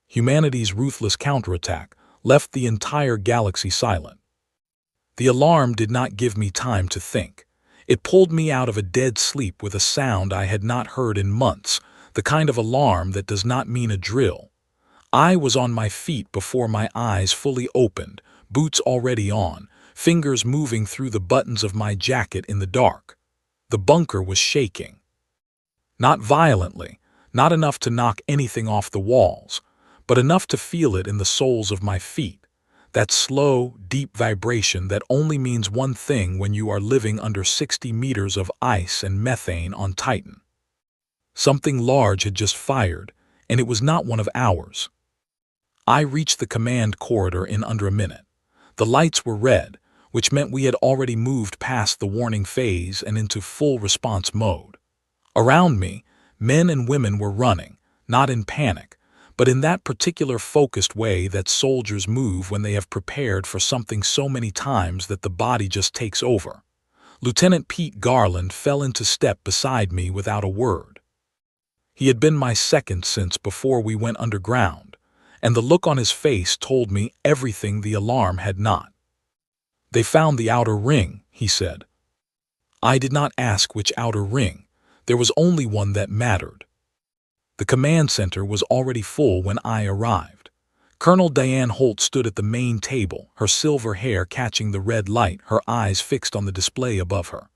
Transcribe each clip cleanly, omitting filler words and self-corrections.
Humanity's ruthless counterattack left the entire galaxy silent. The alarm did not give me time to think. It pulled me out of a dead sleep with a sound I had not heard in months, the kind of alarm that does not mean a drill. I was on my feet before my eyes fully opened, boots already on, fingers moving through the buttons of my jacket in the dark. The bunker was shaking. Not violently, not enough to knock anything off the walls, but enough to feel it in the soles of my feet. That slow, deep vibration that only means one thing when you are living under 60 meters of ice and methane on Titan. Something large had just fired, and it was not one of ours. I reached the command corridor in under a minute. The lights were red, which meant we had already moved past the warning phase and into full response mode. Around me, men and women were running, not in panic, but in that particular focused way that soldiers move when they have prepared for something so many times that the body just takes over. Lieutenant Pete Garland fell into step beside me without a word. He had been my second since before we went underground, and the look on his face told me everything the alarm had not. "They found the outer ring," he said. I did not ask which outer ring. There was only one that mattered. The command center was already full when I arrived. Colonel Diane Holt stood at the main table, her silver hair catching the red light, her eyes fixed on the display above her.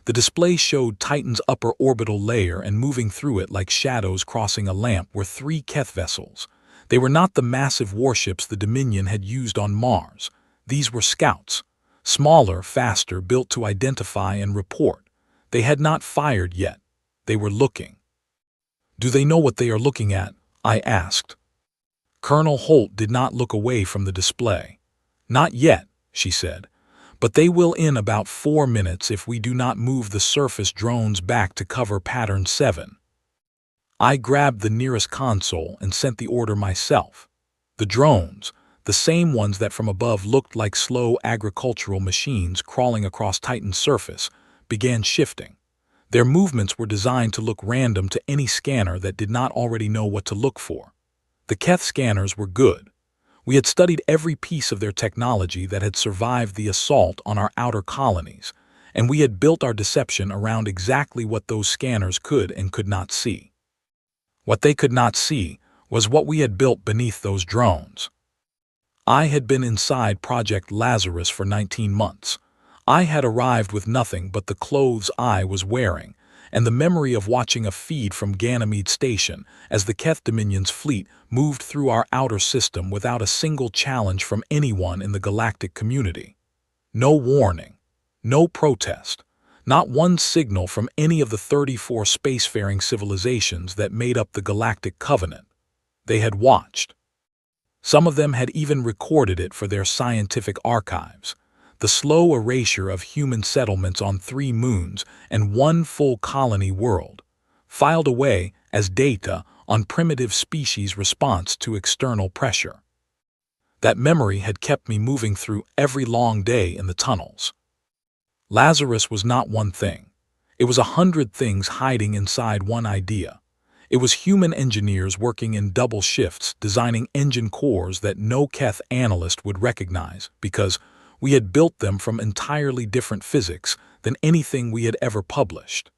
The display showed Titan's upper orbital layer, and moving through it like shadows crossing a lamp were 3 Keth vessels. They were not the massive warships the Dominion had used on Mars. These were scouts. Smaller, faster, built to identify and report. They had not fired yet. They were looking. "Do they know what they are looking at?" I asked. Colonel Holt did not look away from the display. "Not yet," she said, "but they will in about 4 minutes if we do not move the surface drones back to cover pattern 7. I grabbed the nearest console and sent the order myself. The drones, the same ones that from above looked like slow agricultural machines crawling across Titan's surface, began shifting. Their movements were designed to look random to any scanner that did not already know what to look for. The Keth scanners were good. We had studied every piece of their technology that had survived the assault on our outer colonies, and we had built our deception around exactly what those scanners could and could not see. What they could not see was what we had built beneath those drones. I had been inside Project Lazarus for 19 months. I had arrived with nothing but the clothes I was wearing, and the memory of watching a feed from Ganymede Station as the Keth Dominion's fleet moved through our outer system without a single challenge from anyone in the galactic community. No warning, no protest, not one signal from any of the 34 spacefaring civilizations that made up the Galactic Covenant. They had watched. Some of them had even recorded it for their scientific archives. The slow erasure of human settlements on 3 moons and 1 full colony world, filed away as data on primitive species' response to external pressure. That memory had kept me moving through every long day in the tunnels. Lazarus was not one thing. It was 100 things hiding inside one idea. It was human engineers working in double shifts, designing engine cores that no Keth analyst would recognize because we had built them from entirely different physics than anything we had ever published.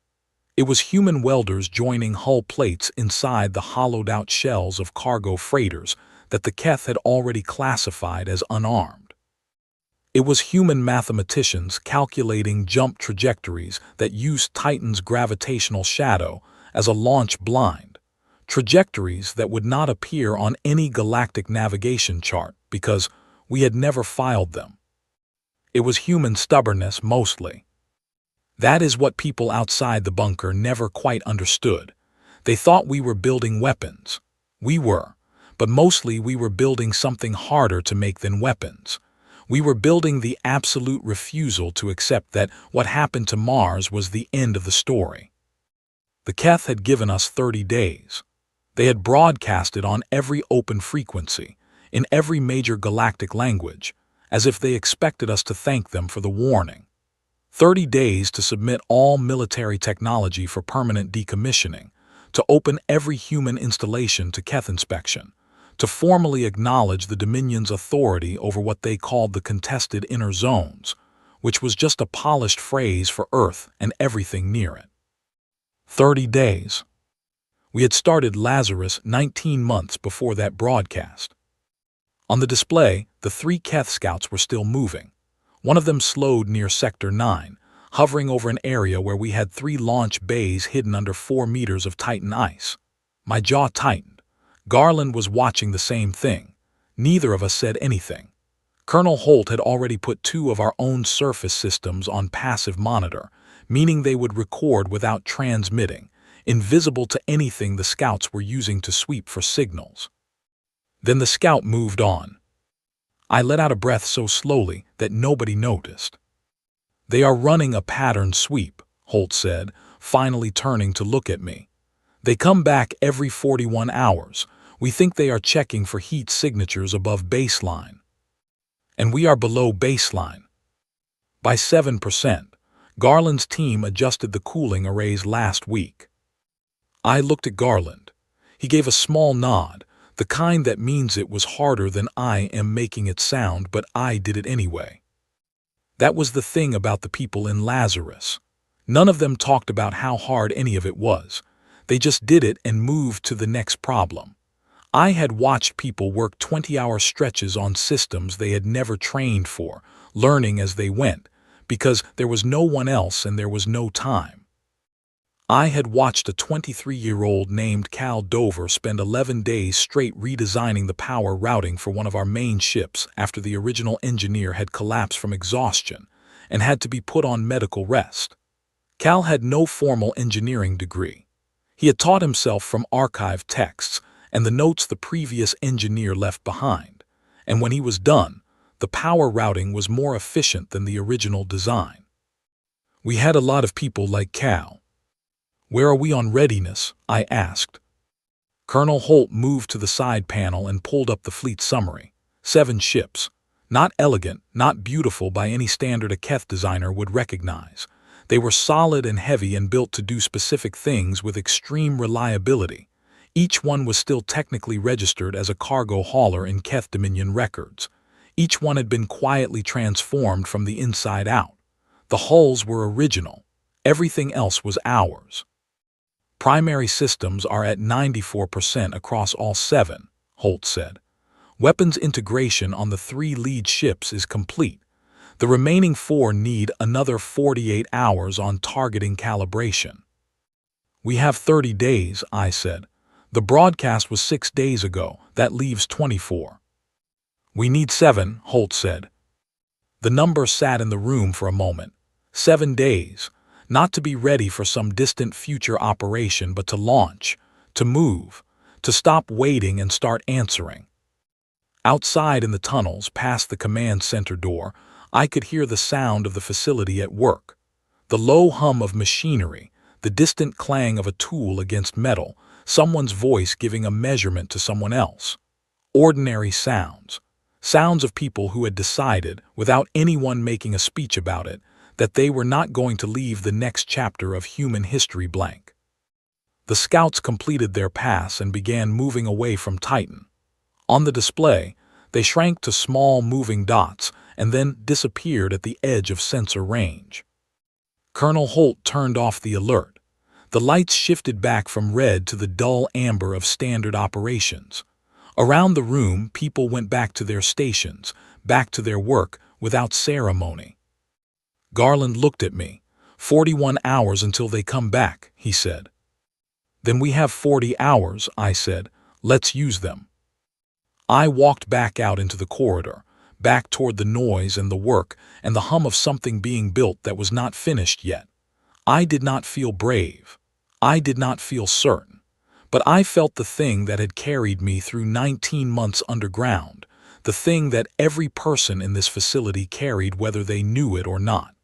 It was human welders joining hull plates inside the hollowed-out shells of cargo freighters that the Keth had already classified as unarmed. It was human mathematicians calculating jump trajectories that used Titan's gravitational shadow as a launch blind, trajectories that would not appear on any galactic navigation chart because we had never filed them. It was human stubbornness mostly. That is what people outside the bunker never quite understood. They thought we were building weapons. We were, but mostly we were building something harder to make than weapons. We were building the absolute refusal to accept that what happened to Mars was the end of the story. The Keth had given us 30 days. They had broadcasted on every open frequency, in every major galactic language, as if they expected us to thank them for the warning. 30 days to submit all military technology for permanent decommissioning, to open every human installation to Keth inspection, to formally acknowledge the Dominion's authority over what they called the contested inner zones, which was just a polished phrase for Earth and everything near it. 30 days. We had started Lazarus 19 months before that broadcast. On the display, the 3 Keth scouts were still moving. One of them slowed near Sector 9, hovering over an area where we had 3 launch bays hidden under 4 meters of Titan ice. My jaw tightened. Garland was watching the same thing. Neither of us said anything. Colonel Holt had already put 2 of our own surface systems on passive monitor, meaning they would record without transmitting, invisible to anything the scouts were using to sweep for signals. Then the scout moved on. I let out a breath so slowly that nobody noticed. "They are running a pattern sweep," Holt said, finally turning to look at me. "They come back every 41 hours. We think they are checking for heat signatures above baseline." And we are below baseline. By 7%. Garland's team adjusted the cooling arrays last week. I looked at Garland. He gave a small nod, the kind that means it was harder than I am making it sound, but I did it anyway. That was the thing about the people in Lazarus. None of them talked about how hard any of it was. They just did it and moved to the next problem. I had watched people work 20-hour stretches on systems they had never trained for, learning as they went, because there was no one else and there was no time. I had watched a 23-year-old named Cal Dover spend 11 days straight redesigning the power routing for one of our main ships after the original engineer had collapsed from exhaustion and had to be put on medical rest. Cal had no formal engineering degree. He had taught himself from archived texts and the notes the previous engineer left behind, and when he was done, the power routing was more efficient than the original design. We had a lot of people like Cal. "Where are we on readiness?" I asked. Colonel Holt moved to the side panel and pulled up the fleet summary. 7 ships. Not elegant, not beautiful by any standard a Keth designer would recognize. They were solid and heavy and built to do specific things with extreme reliability. Each one was still technically registered as a cargo hauler in Keth Dominion records. Each one had been quietly transformed from the inside out. The hulls were original. Everything else was ours. "Primary systems are at 94% across all 7, Holt said. "Weapons integration on the 3 lead ships is complete. The remaining 4 need another 48 hours on targeting calibration." "We have 30 days, I said. "The broadcast was 6 days ago. That leaves 24. "We need 7, Holt said. The number sat in the room for a moment. 7 days. Not to be ready for some distant future operation, but to launch, to move, to stop waiting and start answering. Outside in the tunnels, past the command center door, I could hear the sound of the facility at work. The low hum of machinery, the distant clang of a tool against metal, someone's voice giving a measurement to someone else. Ordinary sounds. Sounds of people who had decided, without anyone making a speech about it, that they were not going to leave the next chapter of human history blank. The scouts completed their pass and began moving away from Titan. On the display, they shrank to small moving dots and then disappeared at the edge of sensor range. Colonel Holt turned off the alert. The lights shifted back from red to the dull amber of standard operations. Around the room, people went back to their stations, back to their work, without ceremony. Garland looked at me. 41 hours until they come back, he said. Then we have 40 hours, I said. Let's use them. I walked back out into the corridor, back toward the noise and the work and the hum of something being built that was not finished yet. I did not feel brave. I did not feel certain. But I felt the thing that had carried me through 19 months underground, the thing that every person in this facility carried whether they knew it or not.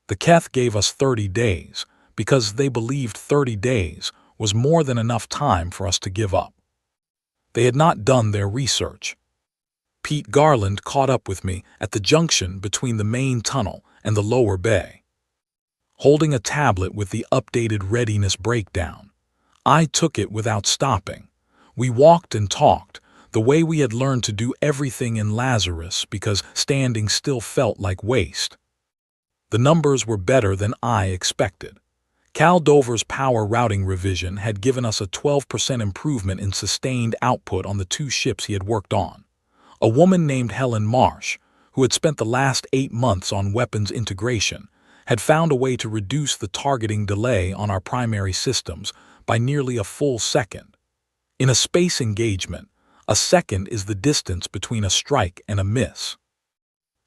The Keth gave us 30 days, because they believed 30 days was more than enough time for us to give up. They had not done their research. Pete Garland caught up with me at the junction between the main tunnel and the lower bay. Holding a tablet with the updated readiness breakdown, I took it without stopping. We walked and talked, the way we had learned to do everything in Lazarus because standing still felt like waste. The numbers were better than I expected. Cal Dover's power routing revision had given us a 12% improvement in sustained output on the 2 ships he had worked on. A woman named Helen Marsh, who had spent the last 8 months on weapons integration, had found a way to reduce the targeting delay on our primary systems by nearly a full second. In a space engagement, a second is the distance between a strike and a miss.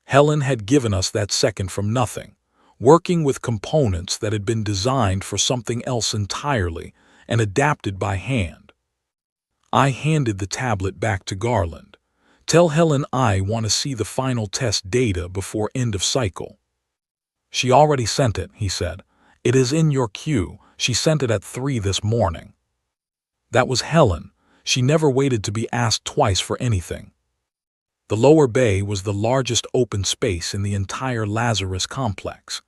Helen had given us that second from nothing, working with components that had been designed for something else entirely and adapted by hand. I handed the tablet back to Garland. Tell Helen I want to see the final test data before end of cycle. She already sent it, he said. It is in your queue. She sent it at 3 this morning. That was Helen. She never waited to be asked twice for anything. The lower bay was the largest open space in the entire Lazarus complex.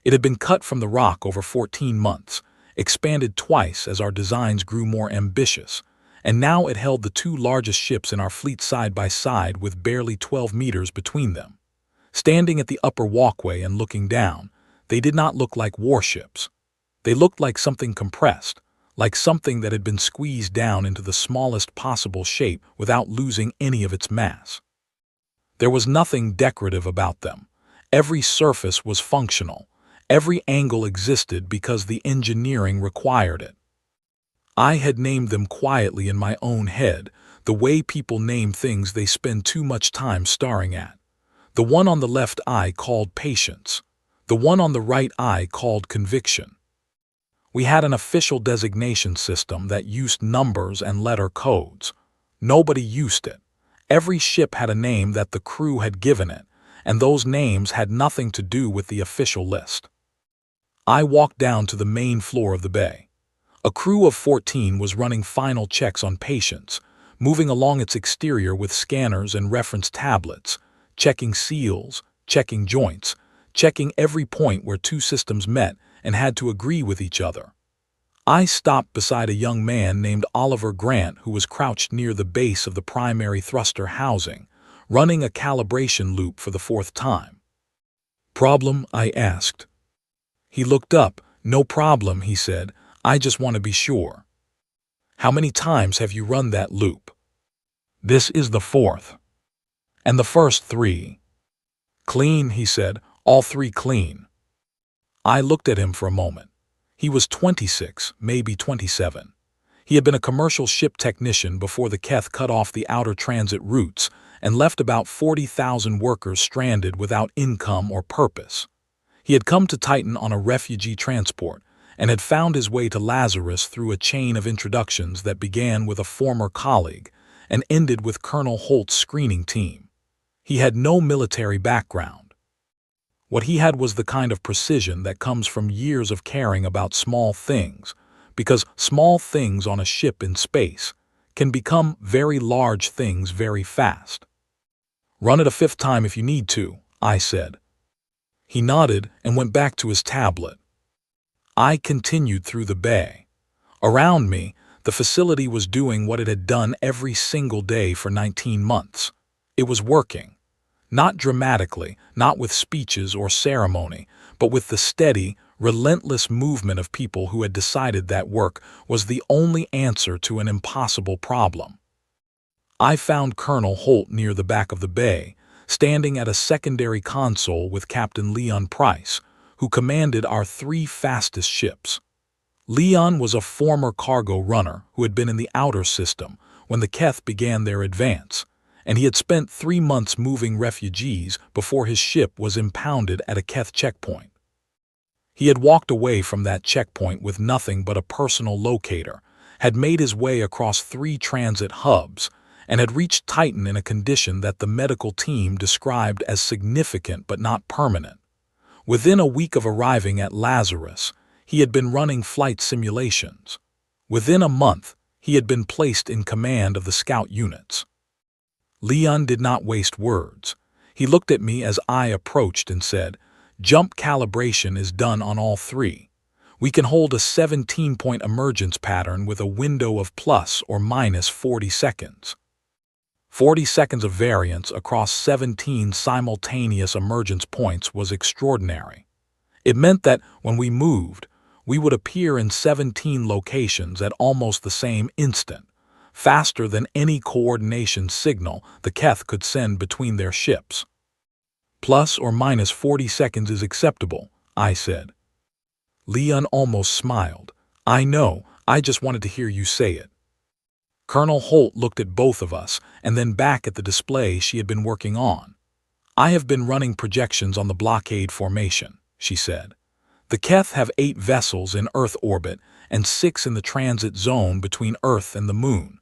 It had been cut from the rock over 14 months, expanded twice as our designs grew more ambitious, and now it held the 2 largest ships in our fleet side by side with barely 12 meters between them. Standing at the upper walkway and looking down, they did not look like warships. They looked like something compressed, like something that had been squeezed down into the smallest possible shape without losing any of its mass. There was nothing decorative about them. Every surface was functional. Every angle existed because the engineering required it. I had named them quietly in my own head, the way people name things they spend too much time staring at. The one on the left I called patience. The one on the right I called conviction. We had an official designation system that used numbers and letter codes. Nobody used it. Every ship had a name that the crew had given it, and those names had nothing to do with the official list. I walked down to the main floor of the bay. A crew of 14 was running final checks on patience, moving along its exterior with scanners and reference tablets, checking seals, checking joints, checking every point where 2 systems met and had to agree with each other. I stopped beside a young man named Oliver Grant who was crouched near the base of the primary thruster housing, running a calibration loop for the 4th time. "Problem?" I asked. He looked up. "No problem," he said. "I just want to be sure." "How many times have you run that loop?" "This is the 4th. "And the first 3? "Clean," he said. "All 3 clean." I looked at him for a moment. He was 26, maybe 27. He had been a commercial ship technician before the Keth cut off the outer transit routes and left about 40,000 workers stranded without income or purpose. He had come to Titan on a refugee transport and had found his way to Lazarus through a chain of introductions that began with a former colleague and ended with Colonel Holt's screening team. He had no military background. What he had was the kind of precision that comes from years of caring about small things, because small things on a ship in space can become very large things very fast. "Run it a 5th time if you need to," I said. He nodded and went back to his tablet. I continued through the bay. Around me, the facility was doing what it had done every single day for 19 months. It was working. Not dramatically, not with speeches or ceremony, but with the steady, relentless movement of people who had decided that work was the only answer to an impossible problem. I found Colonel Holt near the back of the bay, standing at a secondary console with Captain Leon Price, who commanded our 3 fastest ships. Leon was a former cargo runner who had been in the outer system when the Keth began their advance, and he had spent 3 months moving refugees before his ship was impounded at a Keth checkpoint. He had walked away from that checkpoint with nothing but a personal locator, had made his way across 3 transit hubs, and had reached Titan in a condition that the medical team described as significant but not permanent. Within a week of arriving at Lazarus, he had been running flight simulations. Within a month, he had been placed in command of the scout units. Leon did not waste words. He looked at me as I approached and said, "Jump calibration is done on all 3. We can hold a 17-point emergence pattern with a window of plus or minus 40 seconds. 40 seconds of variance across 17 simultaneous emergence points was extraordinary. It meant that when we moved, we would appear in 17 locations at almost the same instant, faster than any coordination signal the Keth could send between their ships. Plus or minus 40 seconds is acceptable, I said. Leon almost smiled. I know, I just wanted to hear you say it. Colonel Holt looked at both of us and then back at the display she had been working on. I have been running projections on the blockade formation, she said. The Keth have 8 vessels in Earth orbit and 6 in the transit zone between Earth and the Moon.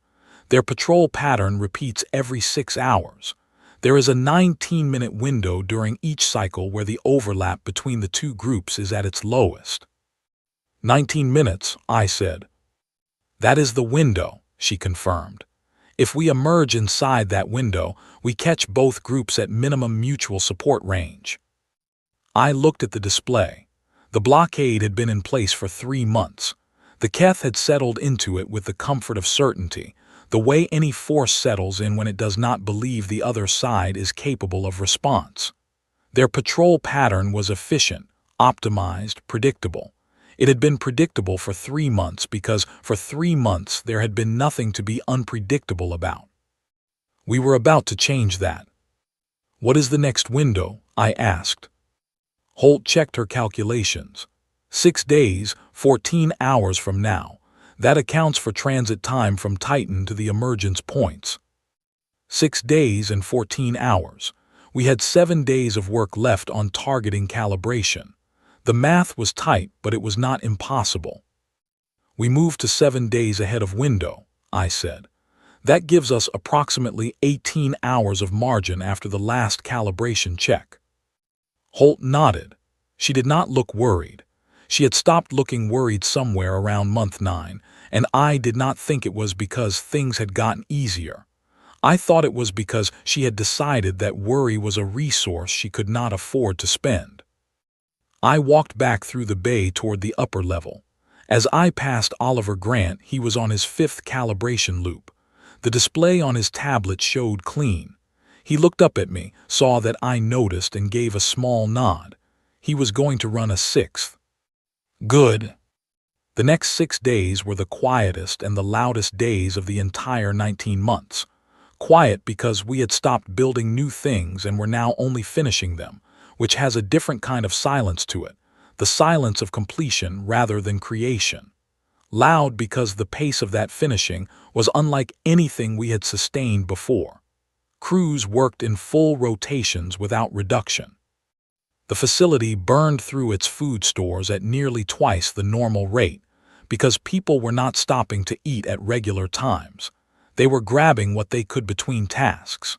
Their patrol pattern repeats every 6 hours. There is a 19-minute window during each cycle where the overlap between the two groups is at its lowest. 19 minutes, I said. That is the window, she confirmed. If we emerge inside that window, we catch both groups at minimum mutual support range. I looked at the display. The blockade had been in place for 3 months. The Keth had settled into it with the comfort of certainty, the way any force settles in when it does not believe the other side is capable of response. Their patrol pattern was efficient, optimized, predictable. It had been predictable for 3 months because for 3 months there had been nothing to be unpredictable about. We were about to change that. What is the next window? I asked. Holt checked her calculations. 6 days, 14 hours from now. That accounts for transit time from Titan to the emergence points. 6 days and 14 hours. We had 7 days of work left on targeting calibration. The math was tight, but it was not impossible. We moved to 7 days ahead of window, I said. That gives us approximately 18 hours of margin after the last calibration check. Holt nodded. She did not look worried. She had stopped looking worried somewhere around month 9, and I did not think it was because things had gotten easier. I thought it was because she had decided that worry was a resource she could not afford to spend. I walked back through the bay toward the upper level. As I passed Oliver Grant, he was on his 5th calibration loop. The display on his tablet showed clean. He looked up at me, saw that I noticed, and gave a small nod. He was going to run a 6th. Good. The next 6 days were the quietest and the loudest days of the entire 19 months. Quiet because we had stopped building new things and were now only finishing them, which has a different kind of silence to it, the silence of completion rather than creation. Loud because the pace of that finishing was unlike anything we had sustained before. Crews worked in full rotations without reduction. The facility burned through its food stores at nearly twice the normal rate because people were not stopping to eat at regular times. They were grabbing what they could between tasks.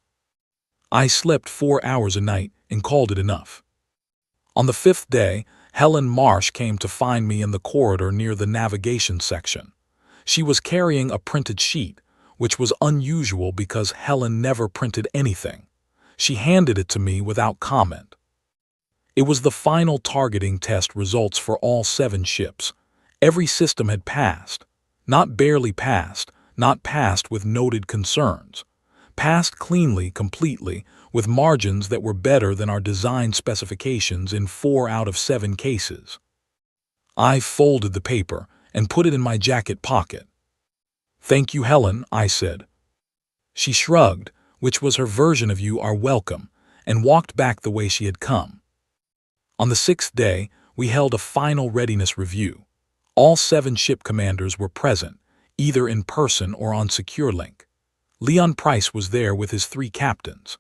I slept 4 hours a night and called it enough. On the 5th day, Helen Marsh came to find me in the corridor near the navigation section. She was carrying a printed sheet, which was unusual because Helen never printed anything. She handed it to me without comment. It was the final targeting test results for all 7 ships. Every system had passed. Not barely passed, not passed with noted concerns. Passed cleanly, completely, with margins that were better than our design specifications in 4 out of 7 cases. I folded the paper and put it in my jacket pocket. "Thank you, Helen," I said. She shrugged, which was her version of "you are welcome," and walked back the way she had come. On the 6th day, we held a final readiness review. All 7 ship commanders were present, either in person or on SecureLink. Leon Price was there with his 3 captains.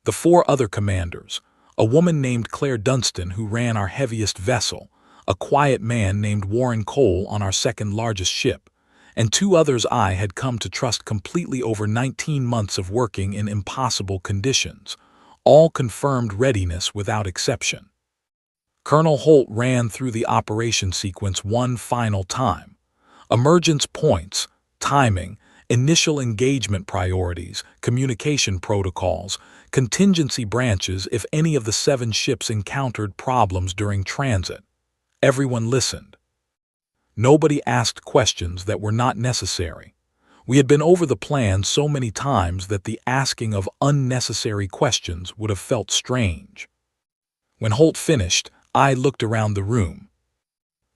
The 4 other commanders, a woman named Claire Dunstan who ran our heaviest vessel, a quiet man named Warren Cole on our 2nd largest ship, and 2 others I had come to trust completely over 19 months of working in impossible conditions, all confirmed readiness without exception. Colonel Holt ran through the operation sequence one final time. Emergence points, timing, initial engagement priorities, communication protocols, contingency branches if any of the 7 ships encountered problems during transit. Everyone listened. Nobody asked questions that were not necessary. We had been over the plan so many times that the asking of unnecessary questions would have felt strange. When Holt finished, I looked around the room.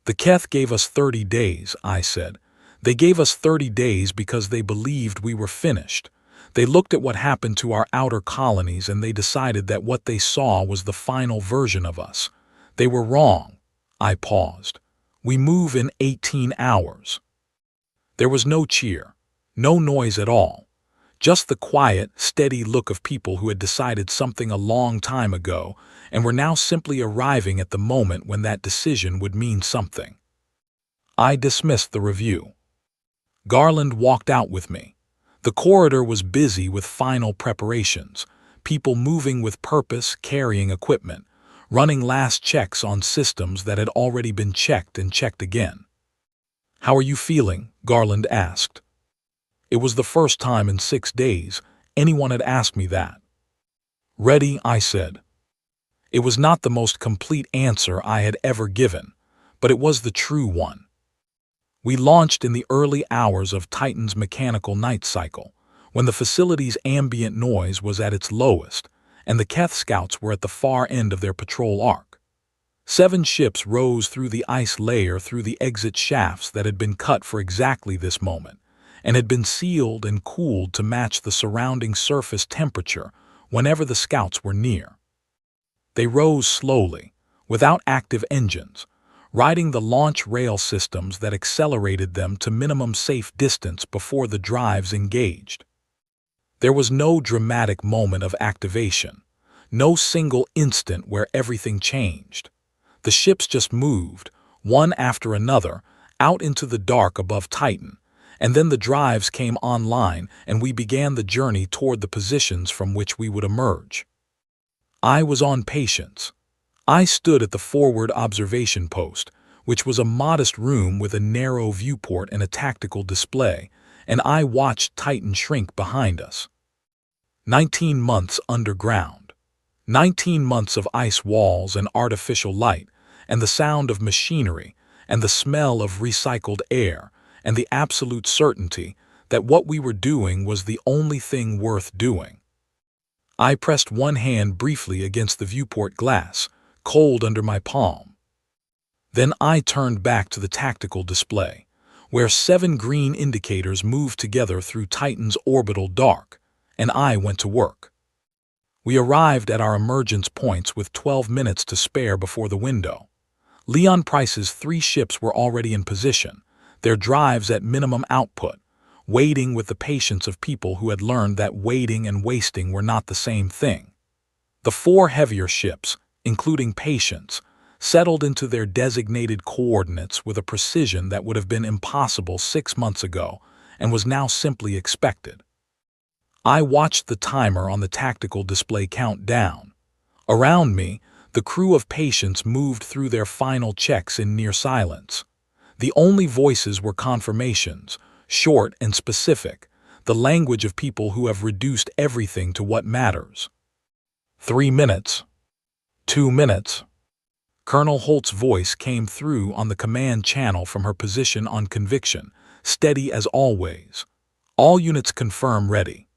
"The Keth gave us 30 days, I said. "They gave us 30 days because they believed we were finished. They looked at what happened to our outer colonies and they decided that what they saw was the final version of us. They were wrong." I paused. "We move in 18 hours. There was no cheer, no noise at all. Just the quiet, steady look of people who had decided something a long time ago and were now simply arriving at the moment when that decision would mean something. I dismissed the review. Garland walked out with me. The corridor was busy with final preparations, people moving with purpose, carrying equipment, running last checks on systems that had already been checked and checked again. "How are you feeling?" Garland asked. It was the first time in 6 days anyone had asked me that. "Ready," I said. It was not the most complete answer I had ever given, but it was the true one. We launched in the early hours of Titan's mechanical night cycle, when the facility's ambient noise was at its lowest, and the Keth scouts were at the far end of their patrol arc. 7 ships rose through the ice layer through the exit shafts that had been cut for exactly this moment, and had been sealed and cooled to match the surrounding surface temperature whenever the scouts were near. They rose slowly, without active engines, riding the launch rail systems that accelerated them to minimum safe distance before the drives engaged. There was no dramatic moment of activation, no single instant where everything changed. The ships just moved, one after another, out into the dark above Titan, and then the drives came online and we began the journey toward the positions from which we would emerge. I was on patience. I stood at the forward observation post, which was a modest room with a narrow viewport and a tactical display, and I watched Titan shrink behind us. 19 months underground. 19 months of ice walls and artificial light, and the sound of machinery, and the smell of recycled air, and the absolute certainty that what we were doing was the only thing worth doing. I pressed one hand briefly against the viewport glass, cold under my palm. Then I turned back to the tactical display, where 7 green indicators moved together through Titan's orbital dark, and I went to work. We arrived at our emergence points with 12 minutes to spare before the window. Leon Price's 3 ships were already in position, their drives at minimum output, waiting with the patience of people who had learned that waiting and wasting were not the same thing. The 4 heavier ships, including Patience, settled into their designated coordinates with a precision that would have been impossible 6 months ago and was now simply expected. I watched the timer on the tactical display count down. Around me, the crew of Patience moved through their final checks in near silence. The only voices were confirmations, short and specific, the language of people who have reduced everything to what matters. 3 minutes. 2 minutes. Colonel Holt's voice came through on the command channel from her position on Conviction, steady as always. "All units confirm ready."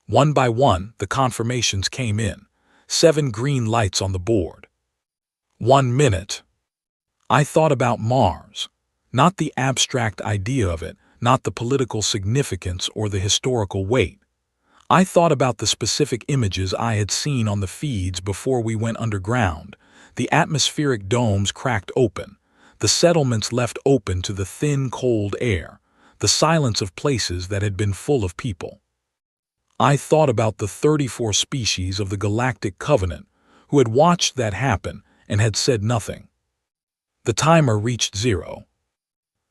One by one, the confirmations came in, 7 green lights on the board. 1 minute. I thought about Mars, not the abstract idea of it, not the political significance or the historical weight. I thought about the specific images I had seen on the feeds before we went underground, the atmospheric domes cracked open, the settlements left open to the thin, cold air, the silence of places that had been full of people. I thought about the 34 species of the Galactic Covenant who had watched that happen and had said nothing. The timer reached 0.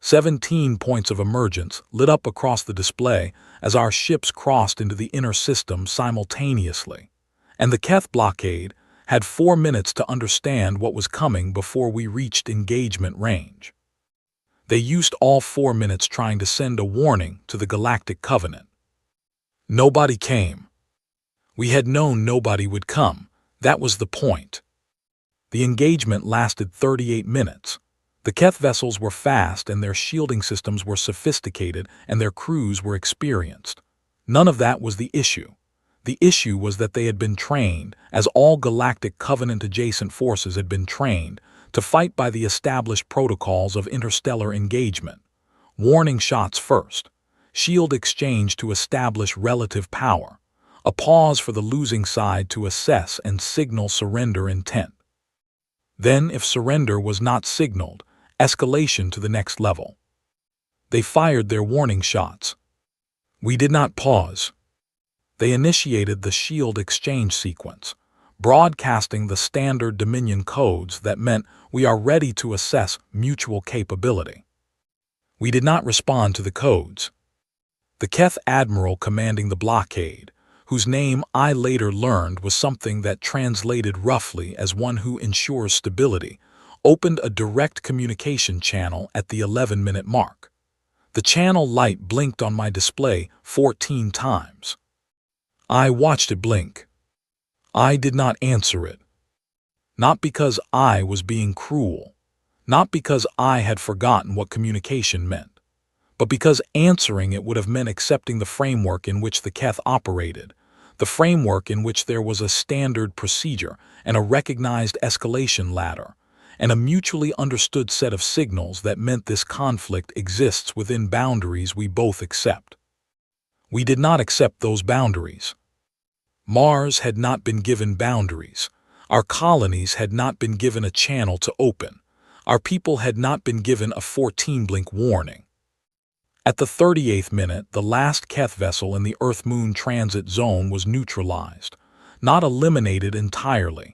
17 points of emergence lit up across the display as our ships crossed into the inner system simultaneously, and the Keth blockade had 4 minutes to understand what was coming before we reached engagement range. They used all 4 minutes trying to send a warning to the Galactic Covenant. Nobody came. We had known nobody would come. That was the point. The engagement lasted 38 minutes. The Keth vessels were fast and their shielding systems were sophisticated and their crews were experienced. None of that was the issue. The issue was that they had been trained, as all Galactic Covenant-adjacent forces had been trained, to fight by the established protocols of interstellar engagement. Warning shots first. Shield exchange to establish relative power. A pause for the losing side to assess and signal surrender intent. Then, if surrender was not signaled, escalation to the next level. They fired their warning shots. We did not pause. They initiated the shield exchange sequence, broadcasting the standard Dominion codes that meant we are ready to assess mutual capability. We did not respond to the codes. The Keth admiral commanding the blockade, whose name I later learned was something that translated roughly as one who ensures stability, opened a direct communication channel at the 11-minute mark. The channel light blinked on my display 14 times. I watched it blink. I did not answer it. Not because I was being cruel, not because I had forgotten what communication meant, but because answering it would have meant accepting the framework in which the Keth operated, the framework in which there was a standard procedure and a recognized escalation ladder, and a mutually understood set of signals that meant this conflict exists within boundaries we both accept. We did not accept those boundaries. Mars had not been given boundaries. Our colonies had not been given a channel to open. Our people had not been given a 14-blink warning. At the 38th minute, the last Keth vessel in the Earth-Moon transit zone was neutralized, not eliminated entirely.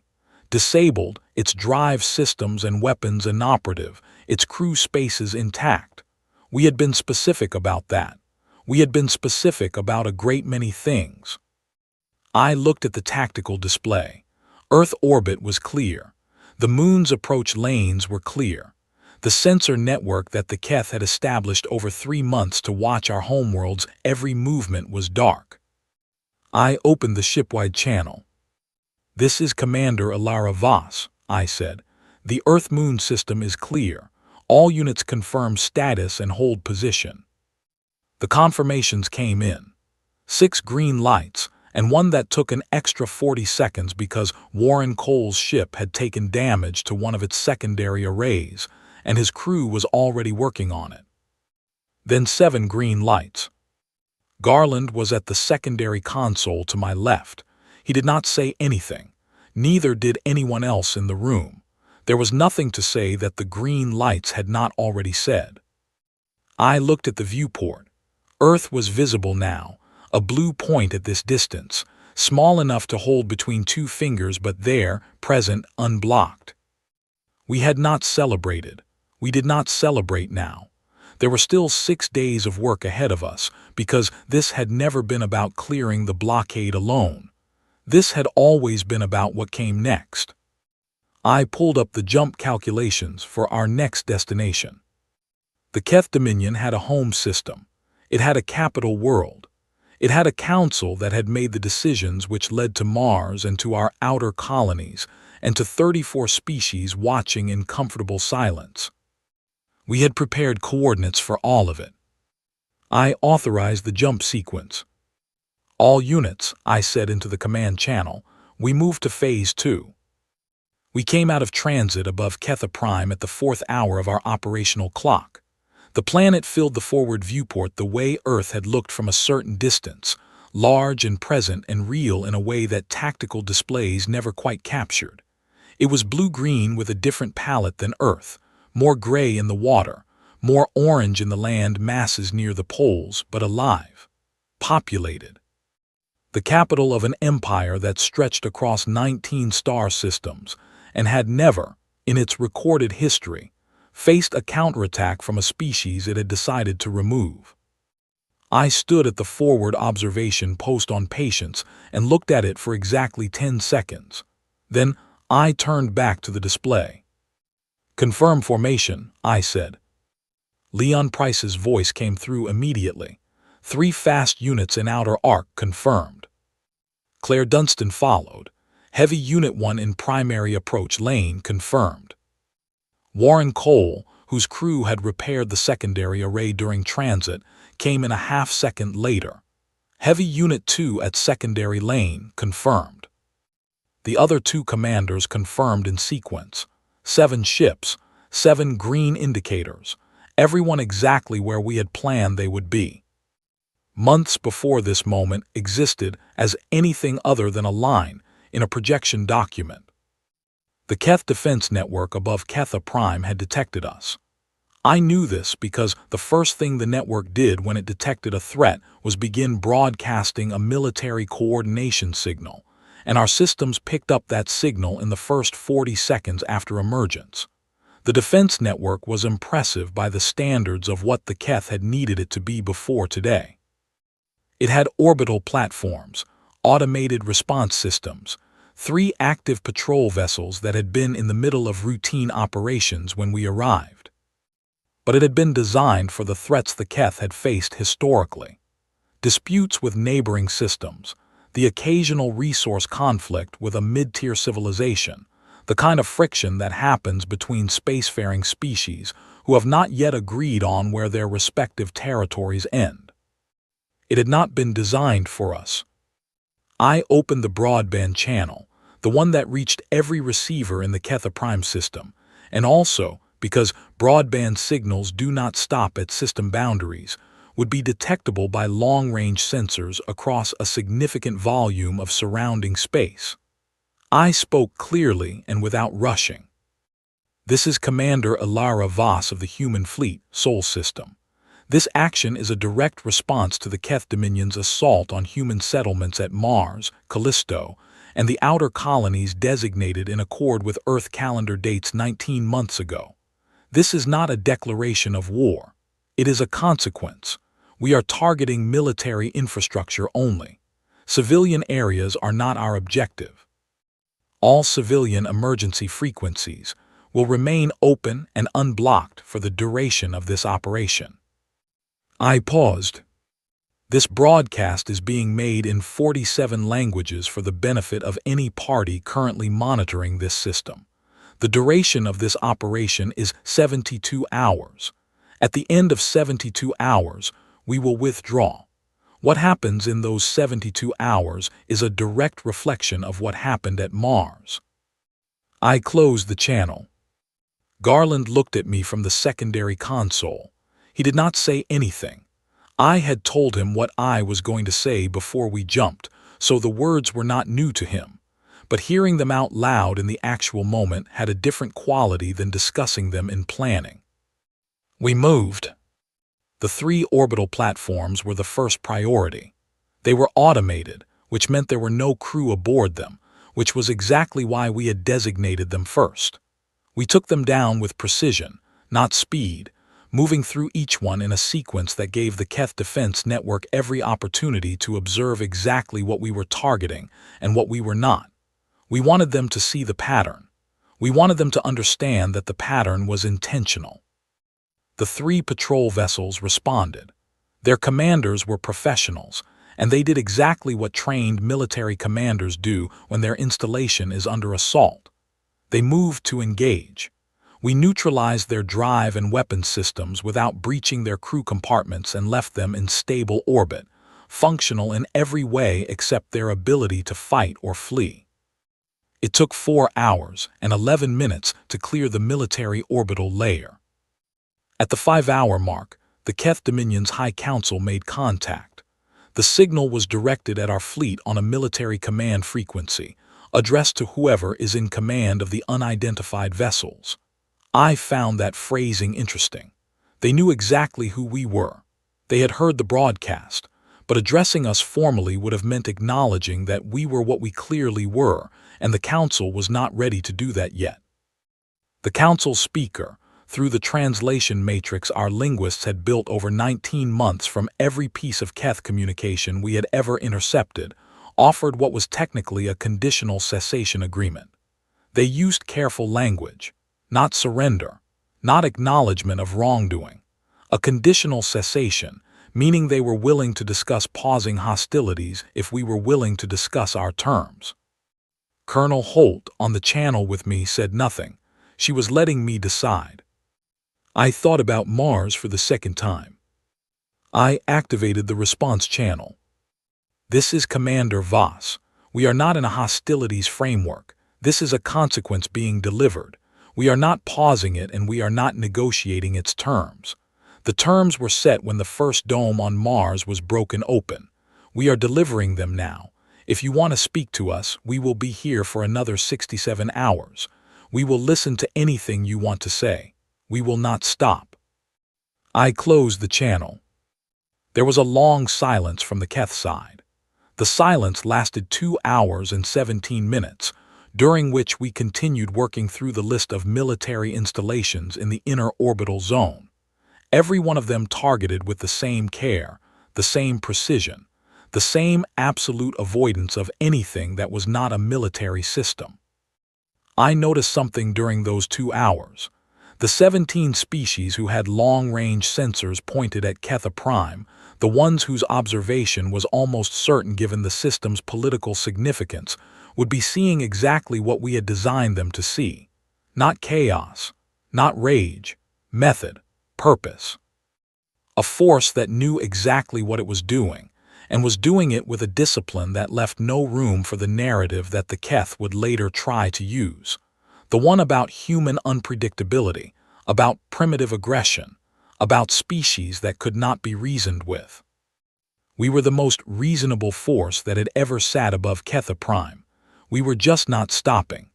Disabled, its drive systems and weapons inoperative, its crew spaces intact. We had been specific about that. We had been specific about a great many things. I looked at the tactical display. Earth orbit was clear. The Moon's approach lanes were clear. The sensor network that the Keth had established over 3 months to watch our homeworld's every movement was dark. I opened the shipwide channel. "This is Commander Alara Voss," I said. "The Earth-Moon system is clear. All units confirm status and hold position." The confirmations came in. 6 green lights, and one that took an extra 40 seconds because Warren Cole's ship had taken damage to one of its secondary arrays, and his crew was already working on it. Then 7 green lights. Garland was at the secondary console to my left. He did not say anything. Neither did anyone else in the room. There was nothing to say that the green lights had not already said. I looked at the viewport. Earth was visible now, a blue point at this distance, small enough to hold between 2 fingers but there, present, unblocked. We had not celebrated. We did not celebrate now. There were still 6 days of work ahead of us, because this had never been about clearing the blockade alone. This had always been about what came next. I pulled up the jump calculations for our next destination. The Keth Dominion had a home system. It had a capital world. It had a council that had made the decisions which led to Mars and to our outer colonies, and to 34 species watching in comfortable silence. We had prepared coordinates for all of it. I authorized the jump sequence. "All units," I said into the command channel, "we move to Phase 2. We came out of transit above Ketha Prime at the 4th hour of our operational clock. The planet filled the forward viewport the way Earth had looked from a certain distance, large and present and real in a way that tactical displays never quite captured. It was blue-green with a different palette than Earth, more gray in the water, more orange in the land masses near the poles, but alive, populated. The capital of an empire that stretched across 19 star systems and had never, in its recorded history, faced a counterattack from a species it had decided to remove. I stood at the forward observation post on Patience and looked at it for exactly 10 seconds. Then I turned back to the display. "Confirm formation," I said. Leon Price's voice came through immediately. 3 fast units in outer arc confirmed. Claire Dunstan followed. Heavy Unit 1 in primary approach lane confirmed. Warren Cole, whose crew had repaired the secondary array during transit, came in a half-second later. Heavy Unit 2 at Secondary Lane, confirmed. The other two commanders confirmed in sequence. 7 ships, 7 green indicators, everyone exactly where we had planned they would be. Months before this moment existed as anything other than a line in a projection document. The Keth Defense Network above Ketha Prime had detected us. I knew this because the first thing the network did when it detected a threat was begin broadcasting a military coordination signal, and our systems picked up that signal in the first 40 seconds after emergence. The defense network was impressive by the standards of what the Keth had needed it to be before today. It had orbital platforms, automated response systems, 3 active patrol vessels that had been in the middle of routine operations when we arrived. But it had been designed for the threats the Keth had faced historically. Disputes with neighboring systems, the occasional resource conflict with a mid-tier civilization, the kind of friction that happens between spacefaring species who have not yet agreed on where their respective territories end. It had not been designed for us. I opened the broadband channel, the one that reached every receiver in the Ketha Prime system, and also, because broadband signals do not stop at system boundaries, would be detectable by long-range sensors across a significant volume of surrounding space. I spoke clearly and without rushing. This is Commander Ilara Voss of the Human Fleet, Sol System. This action is a direct response to the Keth Dominion's assault on human settlements at Mars, Callisto, and the outer colonies designated in accord with Earth calendar dates 19 months ago. This is not a declaration of war. It is a consequence. We are targeting military infrastructure only. Civilian areas are not our objective. All civilian emergency frequencies will remain open and unblocked for the duration of this operation. I paused. This broadcast is being made in 47 languages for the benefit of any party currently monitoring this system. The duration of this operation is 72 hours. At the end of 72 hours, we will withdraw. What happens in those 72 hours is a direct reflection of what happened at Mars. I closed the channel. Garland looked at me from the secondary console. He did not say anything. I had told him what I was going to say before we jumped, so the words were not new to him. But hearing them out loud in the actual moment had a different quality than discussing them in planning. We moved. The 3 orbital platforms were the first priority. They were automated, which meant there were no crew aboard them, which was exactly why we had designated them first. We took them down with precision, not speed, moving through each one in a sequence that gave the Keth Defense Network every opportunity to observe exactly what we were targeting and what we were not. We wanted them to see the pattern. We wanted them to understand that the pattern was intentional. The 3 patrol vessels responded. Their commanders were professionals, and they did exactly what trained military commanders do when their installation is under assault. They moved to engage. We neutralized their drive and weapons systems without breaching their crew compartments and left them in stable orbit, functional in every way except their ability to fight or flee. It took 4 hours and 11 minutes to clear the military orbital layer. At the 5-hour mark, the Keth Dominion's High Council made contact. The signal was directed at our fleet on a military command frequency, addressed to whoever is in command of the unidentified vessels. I found that phrasing interesting. They knew exactly who we were. They had heard the broadcast, but addressing us formally would have meant acknowledging that we were what we clearly were, and the Council was not ready to do that yet. The Council speaker, through the translation matrix our linguists had built over 19 months from every piece of Keth communication we had ever intercepted, offered what was technically a conditional cessation agreement. They used careful language, not surrender, not acknowledgement of wrongdoing. A conditional cessation, meaning they were willing to discuss pausing hostilities if we were willing to discuss our terms. Colonel Holt, on the channel with me, said nothing. She was letting me decide. I thought about Mars for the second time. I activated the response channel. This is Commander Voss. We are not in a hostilities framework. This is a consequence being delivered. We are not pausing it and we are not negotiating its terms. The terms were set when the first dome on Mars was broken open. We are delivering them now. If you want to speak to us, we will be here for another 67 hours. We will listen to anything you want to say. We will not stop. I closed the channel. There was a long silence from the Keth side. The silence lasted 2 hours and 17 minutes, during which we continued working through the list of military installations in the inner orbital zone. Every one of them targeted with the same care, the same precision, the same absolute avoidance of anything that was not a military system. I noticed something during those 2 hours. The 17 species who had long-range sensors pointed at Ketha Prime, the ones whose observation was almost certain given the system's political significance, would be seeing exactly what we had designed them to see. Not chaos, not rage, method, purpose. A force that knew exactly what it was doing, and was doing it with a discipline that left no room for the narrative that the Keth would later try to use. The one about human unpredictability, about primitive aggression, about species that could not be reasoned with. We were the most reasonable force that had ever sat above Ketha Prime. We were just not stopping.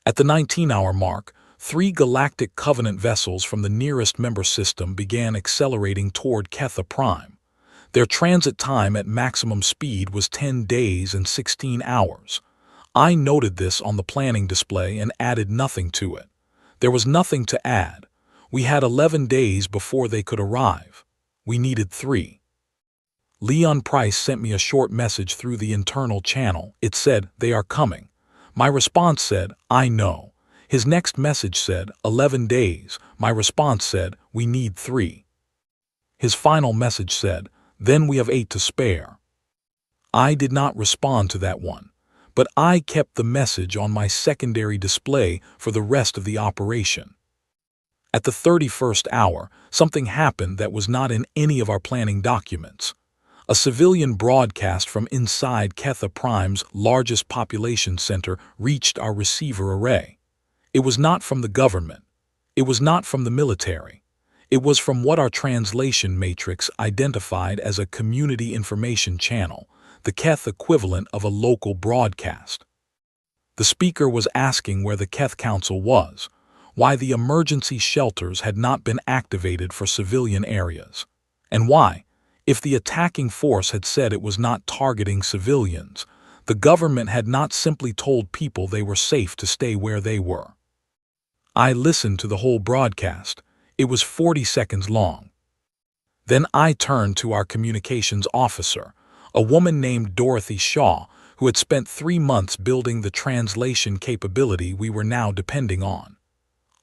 At the 19-hour mark, 3 galactic Covenant vessels from the nearest member system began accelerating toward Ketha Prime. Their transit time at maximum speed was 10 days and 16 hours. I noted this on the planning display and added nothing to it. There was nothing to add. We had 11 days before they could arrive. We needed 3. Leon Price sent me a short message through the internal channel. It said, "They are coming." My response said, "I know." His next message said, 11 days. My response said, "We need 3." His final message said, "Then we have 8 to spare." I did not respond to that one, but I kept the message on my secondary display for the rest of the operation. At the 31st hour, something happened that was not in any of our planning documents. A civilian broadcast from inside Ketha Prime's largest population center reached our receiver array. It was not from the government. It was not from the military. It was from what our translation matrix identified as a community information channel, the Keth equivalent of a local broadcast. The speaker was asking where the Keth Council was, why the emergency shelters had not been activated for civilian areas, and why, if the attacking force had said it was not targeting civilians, the government had not simply told people they were safe to stay where they were. I listened to the whole broadcast. It was 40 seconds long. Then I turned to our communications officer, a woman named Dorothy Shaw, who had spent 3 months building the translation capability we were now depending on.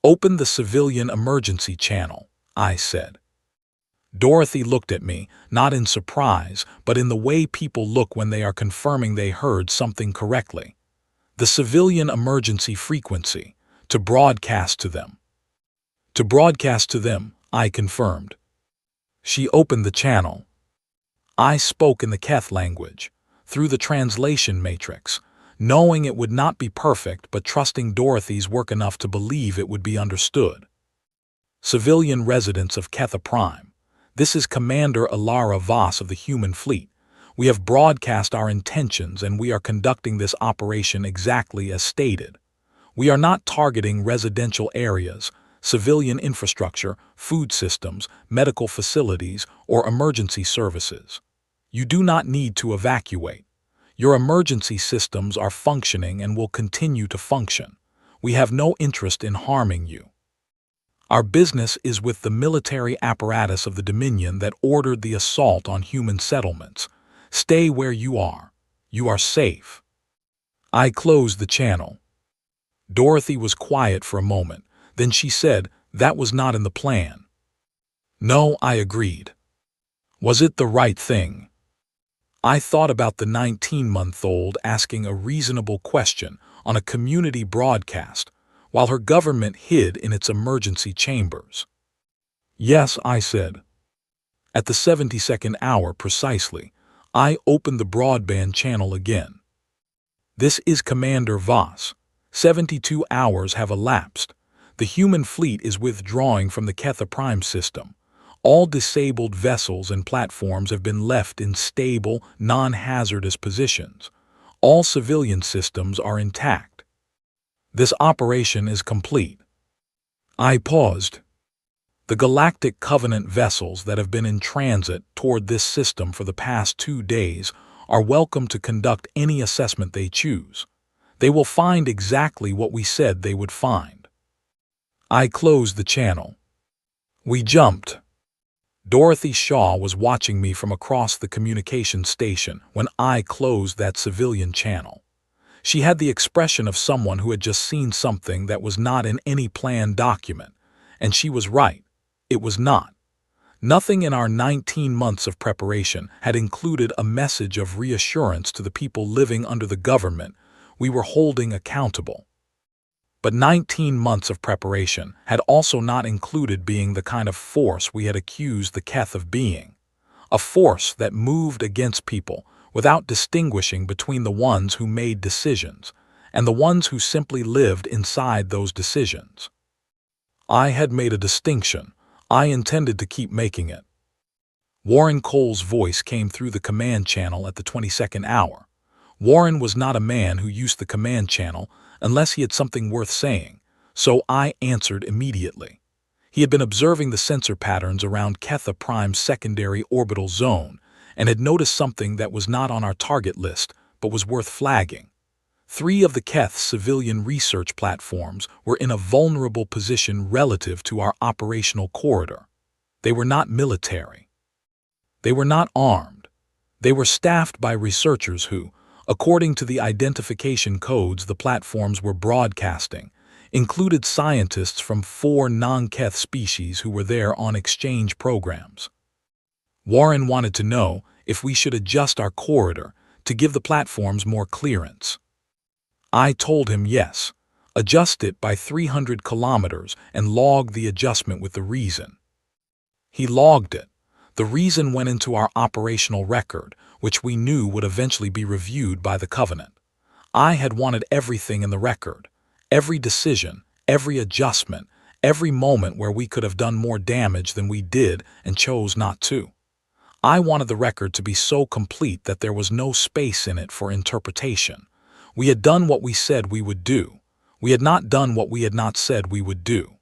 "Open the civilian emergency channel," I said. Dorothy looked at me, not in surprise, but in the way people look when they are confirming they heard something correctly. "The civilian emergency frequency, to broadcast to them." "To broadcast to them," I confirmed. She opened the channel. I spoke in the Keth language, through the translation matrix, knowing it would not be perfect but trusting Dorothy's work enough to believe it would be understood. "Civilian residents of Ketha Prime. This is Commander Alara Voss of the human fleet. We have broadcast our intentions and we are conducting this operation exactly as stated. We are not targeting residential areas, civilian infrastructure, food systems, medical facilities, or emergency services. You do not need to evacuate. Your emergency systems are functioning and will continue to function. We have no interest in harming you. Our business is with the military apparatus of the Dominion that ordered the assault on human settlements. Stay where you are. You are safe." I closed the channel. Dorothy was quiet for a moment. Then she said, "That was not in the plan." "No," I agreed. "Was it the right thing?" I thought about the 19-month-old asking a reasonable question on a community broadcast while her government hid in its emergency chambers. Yes, I said. At the 72nd hour precisely, I opened the broadband channel again. This is Commander Voss. 72 hours have elapsed. The human fleet is withdrawing from the Ketha Prime system. All disabled vessels and platforms have been left in stable, non-hazardous positions. All civilian systems are intact. This operation is complete. I paused. The Galactic Covenant vessels that have been in transit toward this system for the past 2 days are welcome to conduct any assessment they choose. They will find exactly what we said they would find. I closed the channel. We jumped. Dorothy Shaw was watching me from across the communication station when I closed that civilian channel. She had the expression of someone who had just seen something that was not in any planned document, and she was right. It was not. Nothing in our 19 months of preparation had included a message of reassurance to the people living under the government we were holding accountable. But 19 months of preparation had also not included being the kind of force we had accused the Keth of being, a force that moved against people without distinguishing between the ones who made decisions and the ones who simply lived inside those decisions. I had made a distinction. I intended to keep making it. Warren Cole's voice came through the command channel at the 22nd hour. Warren was not a man who used the command channel unless he had something worth saying, so I answered immediately. He had been observing the sensor patterns around Ketha Prime's secondary orbital zone and had noticed something that was not on our target list but was worth flagging. 3 of the Keth's civilian research platforms were in a vulnerable position relative to our operational corridor. They were not military. They were not armed. They were staffed by researchers who, according to the identification codes the platforms were broadcasting, included scientists from 4 non-Keth species who were there on exchange programs. Warren wanted to know if we should adjust our corridor to give the platforms more clearance. I told him yes, adjust it by 300 kilometers and log the adjustment with the reason. He logged it. The reason went into our operational record, which we knew would eventually be reviewed by the Covenant. I had wanted everything in the record, every decision, every adjustment, every moment where we could have done more damage than we did and chose not to. I wanted the record to be so complete that there was no space in it for interpretation. We had done what we said we would do. We had not done what we had not said we would do.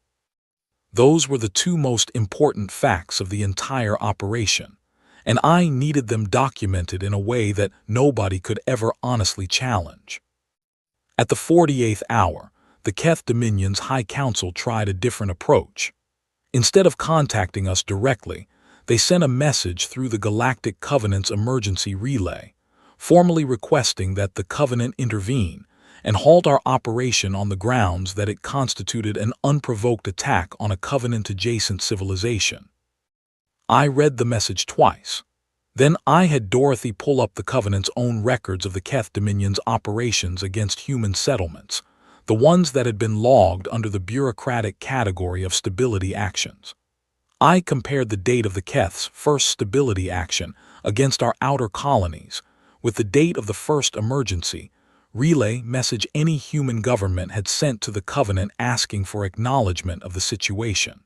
Those were the 2 most important facts of the entire operation, and I needed them documented in a way that nobody could ever honestly challenge. At the 48th hour, the Keth Dominion's High Council tried a different approach. Instead of contacting us directly, they sent a message through the Galactic Covenant's emergency relay, formally requesting that the Covenant intervene and halt our operation on the grounds that it constituted an unprovoked attack on a Covenant-adjacent civilization. I read the message twice. Then I had Dorothy pull up the Covenant's own records of the Keth Dominion's operations against human settlements, the ones that had been logged under the bureaucratic category of stability actions. I compared the date of the Keth's first stability action against our outer colonies with the date of the first emergency relay message any human government had sent to the Covenant asking for acknowledgement of the situation.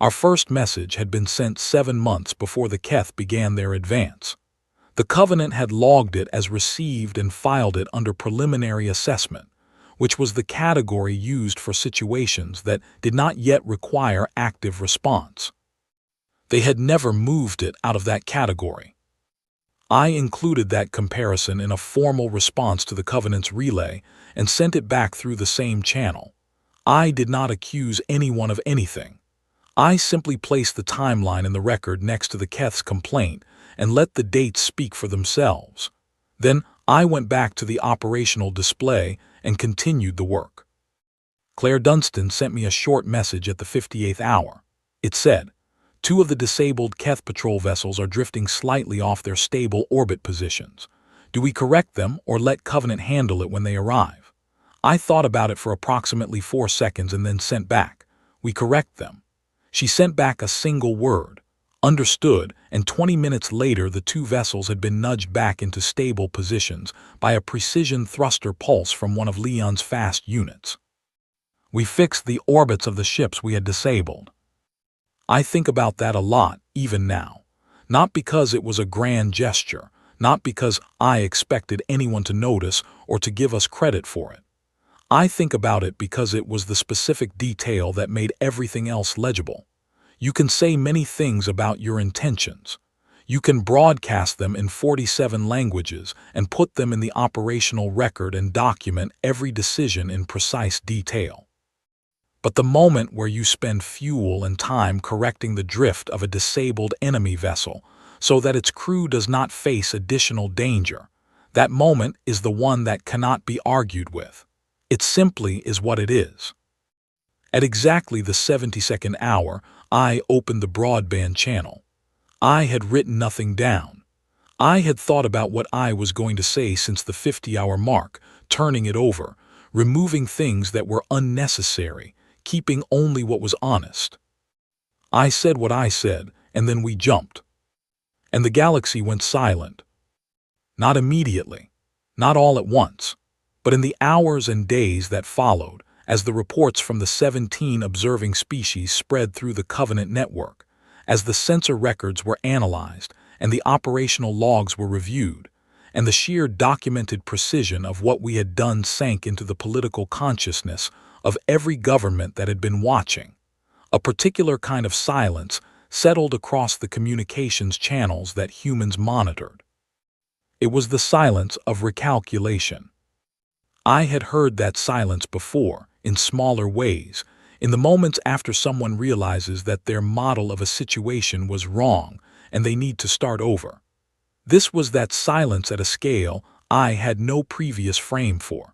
Our first message had been sent 7 months before the Keth began their advance. The Covenant had logged it as received and filed it under preliminary assessment, which was the category used for situations that did not yet require active response. They had never moved it out of that category. I included that comparison in a formal response to the Covenant's relay and sent it back through the same channel. I did not accuse anyone of anything. I simply placed the timeline in the record next to the Keth's complaint and let the dates speak for themselves. Then I went back to the operational display and continued the work. Claire Dunstan sent me a short message at the 58th hour. It said, 2 of the disabled Keth patrol vessels are drifting slightly off their stable orbit positions. Do we correct them or let Covenant handle it when they arrive? I thought about it for approximately 4 seconds and then sent back, we correct them. She sent back a single word, "Understood," and 20 minutes later the two vessels had been nudged back into stable positions by a precision thruster pulse from one of Leon's fast units. We fixed the orbits of the ships we had disabled. I think about that a lot, even now. Not because it was a grand gesture, not because I expected anyone to notice or to give us credit for it. I think about it because it was the specific detail that made everything else legible. You can say many things about your intentions. You can broadcast them in 47 languages and put them in the operational record and document every decision in precise detail. But the moment where you spend fuel and time correcting the drift of a disabled enemy vessel so that its crew does not face additional danger, that moment is the one that cannot be argued with. It simply is what it is. At exactly the 72nd hour, I opened the broadband channel. I had written nothing down. I had thought about what I was going to say since the 50-hour mark, turning it over, removing things that were unnecessary, keeping only what was honest. I said what I said, and then we jumped. And the galaxy went silent. Not immediately, not all at once, but in the hours and days that followed, as the reports from the 17 observing species spread through the Covenant network, as the sensor records were analyzed and the operational logs were reviewed, and the sheer documented precision of what we had done sank into the political consciousness of every government that had been watching. A particular kind of silence settled across the communications channels that humans monitored. It was the silence of recalculation. I had heard that silence before, in smaller ways, in the moments after someone realizes that their model of a situation was wrong and they need to start over. This was that silence at a scale I had no previous frame for.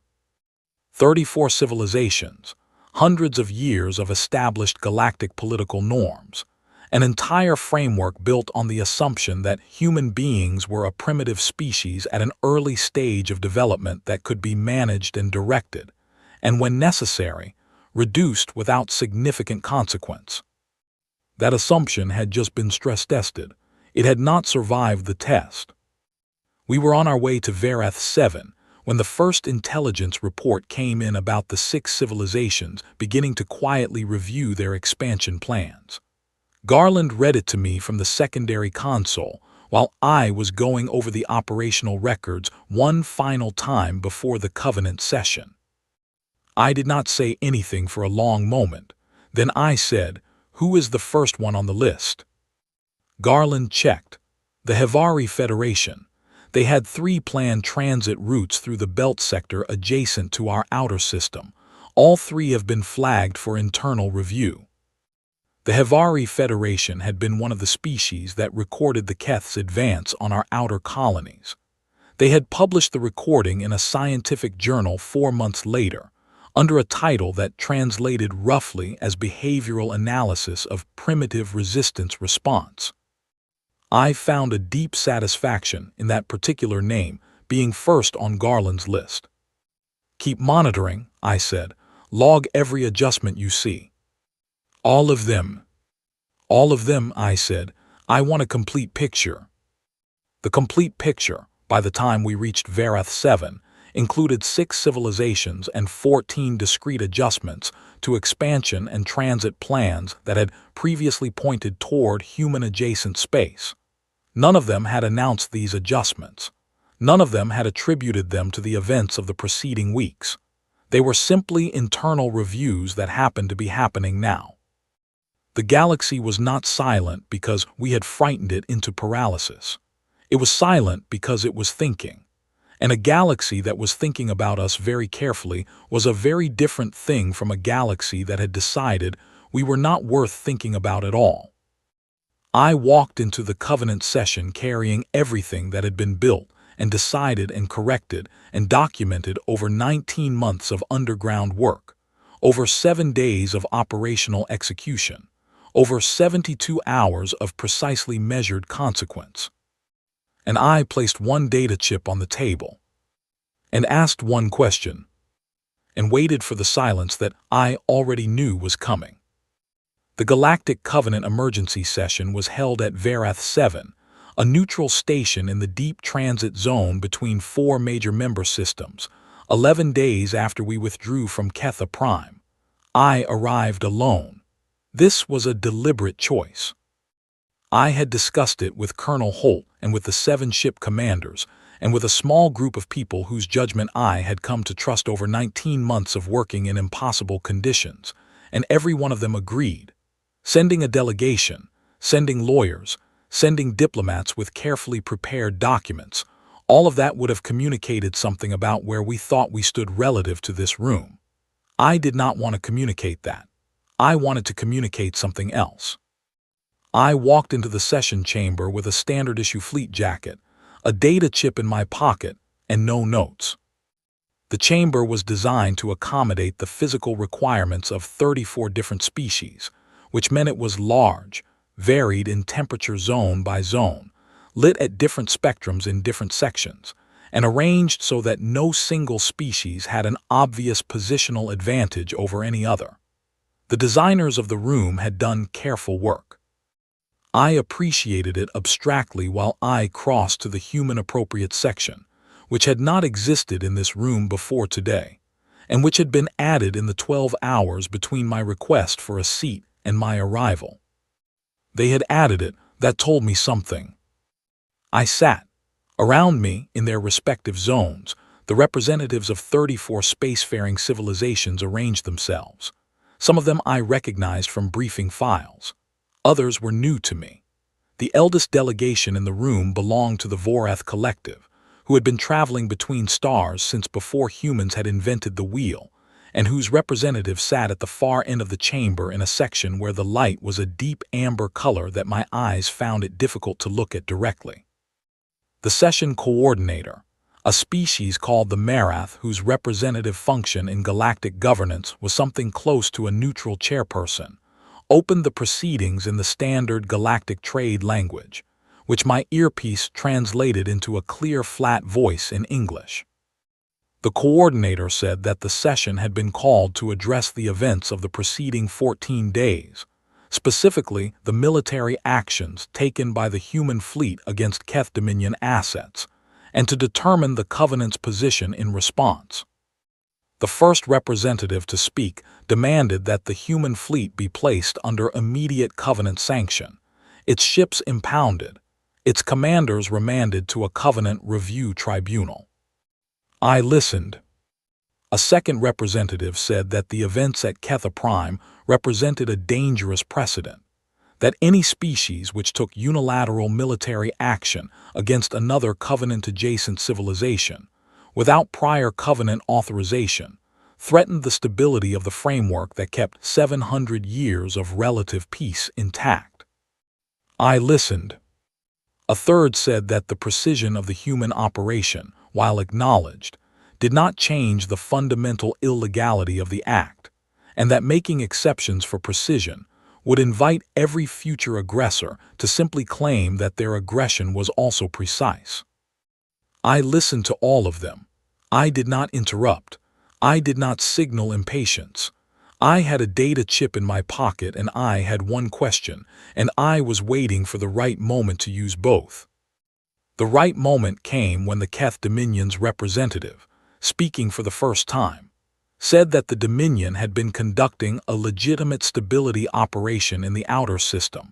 34 civilizations, hundreds of years of established galactic political norms, an entire framework built on the assumption that human beings were a primitive species at an early stage of development that could be managed and directed, and when necessary, reduced without significant consequence. That assumption had just been stress-tested. It had not survived the test. We were on our way to Verath 7 when the first intelligence report came in about the 6 civilizations beginning to quietly review their expansion plans. Garland read it to me from the secondary console while I was going over the operational records one final time before the Covenant session. I did not say anything for a long moment. Then I said, "Who is the first one on the list?" Garland checked. The Hevari Federation. They had 3 planned transit routes through the belt sector adjacent to our outer system. All 3 have been flagged for internal review. The Hevari Federation had been one of the species that recorded the Keth's advance on our outer colonies. They had published the recording in a scientific journal 4 months later, under a title that translated roughly as Behavioral Analysis of Primitive Resistance Response. I found a deep satisfaction in that particular name being first on Garland's list. "Keep monitoring," I said. "Log every adjustment you see." "All of them." "All of them," I said. "I want a complete picture." The complete picture, by the time we reached Verath 7, included 6 civilizations and 14 discrete adjustments to expansion and transit plans that had previously pointed toward human-adjacent space. None of them had announced these adjustments. None of them had attributed them to the events of the preceding weeks. They were simply internal reviews that happened to be happening now. The galaxy was not silent because we had frightened it into paralysis. It was silent because it was thinking. And a galaxy that was thinking about us very carefully was a very different thing from a galaxy that had decided we were not worth thinking about at all. I walked into the Covenant session carrying everything that had been built and decided and corrected and documented over 19 months of underground work, over 7 days of operational execution, over 72 hours of precisely measured consequence. And I placed one data chip on the table, and asked one question, and waited for the silence that I already knew was coming. The Galactic Covenant emergency session was held at Varath 7, a neutral station in the deep transit zone between four major member systems, 11 days after we withdrew from Ketha Prime. I arrived alone. This was a deliberate choice. I had discussed it with Colonel Holt and with the 7 ship commanders, and with a small group of people whose judgment I had come to trust over 19 months of working in impossible conditions, and every one of them agreed. Sending a delegation, sending lawyers, sending diplomats with carefully prepared documents, all of that would have communicated something about where we thought we stood relative to this room. I did not want to communicate that. I wanted to communicate something else. I walked into the session chamber with a standard-issue fleet jacket, a data chip in my pocket, and no notes. The chamber was designed to accommodate the physical requirements of 34 different species, which meant it was large, varied in temperature zone by zone, lit at different spectrums in different sections, and arranged so that no single species had an obvious positional advantage over any other. The designers of the room had done careful work. I appreciated it abstractly while I crossed to the human-appropriate section, which had not existed in this room before today, and which had been added in the 12 hours between my request for a seat and my arrival. They had added it. That told me something. I sat. Around me, in their respective zones, the representatives of 34 spacefaring civilizations arranged themselves. Some of them I recognized from briefing files. Others were new to me. The eldest delegation in the room belonged to the Vorath Collective, who had been traveling between stars since before humans had invented the wheel, and whose representative sat at the far end of the chamber in a section where the light was a deep amber color that my eyes found it difficult to look at directly. The session coordinator, a species called the Marath whose representative function in galactic governance was something close to a neutral chairperson, opened the proceedings in the standard galactic trade language, which my earpiece translated into a clear, flat voice in English. The coordinator said that the session had been called to address the events of the preceding 14 days, specifically the military actions taken by the human fleet against Keth Dominion assets, and to determine the Covenant's position in response. The first representative to speak demanded that the human fleet be placed under immediate Covenant sanction, its ships impounded, its commanders remanded to a Covenant review tribunal. I listened. A second representative said that the events at Ketha Prime represented a dangerous precedent, that any species which took unilateral military action against another Covenant-adjacent civilization, without prior Covenant authorization, threatened the stability of the framework that kept 700 years of relative peace intact. I listened. A third said that the precision of the human operation, while acknowledged, did not change the fundamental illegality of the act, and that making exceptions for precision would invite every future aggressor to simply claim that their aggression was also precise. I listened to all of them. I did not interrupt. I did not signal impatience. I had a data chip in my pocket and I had one question, and I was waiting for the right moment to use both. The right moment came when the Keth Dominion's representative, speaking for the first time, said that the Dominion had been conducting a legitimate stability operation in the outer system,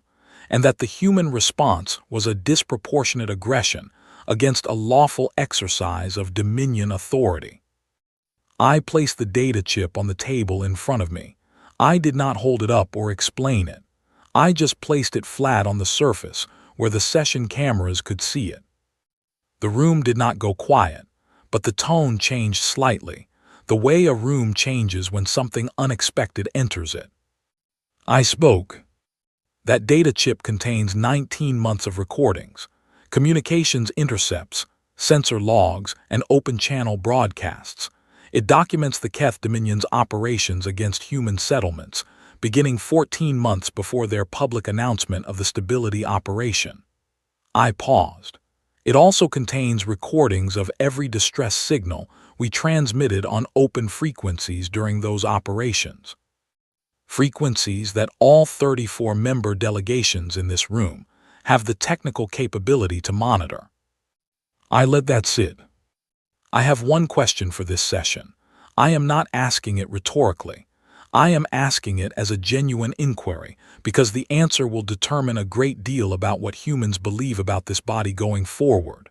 and that the human response was a disproportionate aggression against a lawful exercise of Dominion authority. I placed the data chip on the table in front of me. I did not hold it up or explain it. I just placed it flat on the surface where the session cameras could see it. The room did not go quiet, but the tone changed slightly, the way a room changes when something unexpected enters it. I spoke. That data chip contains 19 months of recordings, communications intercepts, sensor logs, and open-channel broadcasts. It documents the Keth Dominion's operations against human settlements, beginning 14 months before their public announcement of the stability operation. I paused. It also contains recordings of every distress signal we transmitted on open frequencies during those operations. frequencies that all 34 member delegations in this room have the technical capability to monitor. I let that sit. I have one question for this session. I am not asking it rhetorically. I am asking it as a genuine inquiry, because the answer will determine a great deal about what humans believe about this body going forward.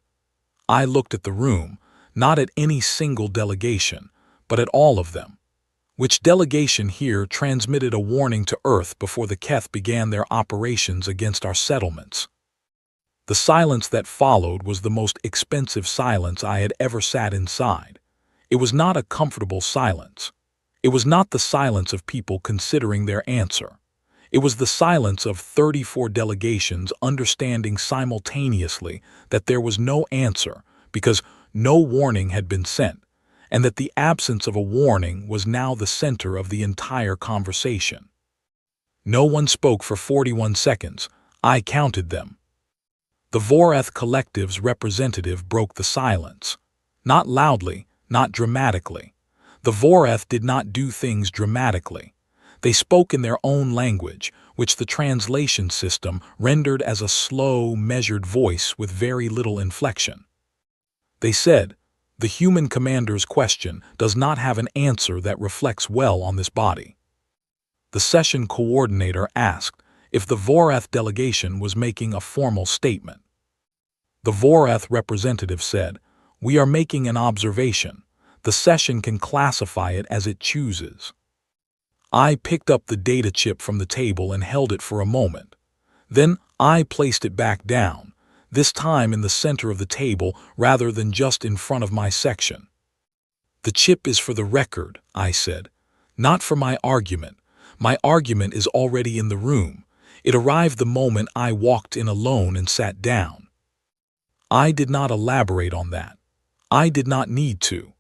I looked at the room, not at any single delegation, but at all of them. Which delegation here transmitted a warning to Earth before the Keth began their operations against our settlements? The silence that followed was the most expensive silence I had ever sat inside. It was not a comfortable silence. It was not the silence of people considering their answer. It was the silence of 34 delegations understanding simultaneously that there was no answer because no warning had been sent, and that the absence of a warning was now the center of the entire conversation. No one spoke for 41 seconds. I counted them. The Voreth Collective's representative broke the silence. Not loudly, not dramatically. The Voreth did not do things dramatically. They spoke in their own language, which the translation system rendered as a slow, measured voice with very little inflection. They said, "The human commander's question does not have an answer that reflects well on this body." The session coordinator asked if the Voreth delegation was making a formal statement. The Voreth representative said, "We are making an observation. The session can classify it as it chooses." I picked up the data chip from the table and held it for a moment. Then I placed it back down, this time in the center of the table rather than just in front of my section. "The chip is for the record," I said, "not for my argument. My argument is already in the room. It arrived the moment I walked in alone and sat down." I did not elaborate on that. I did not need to.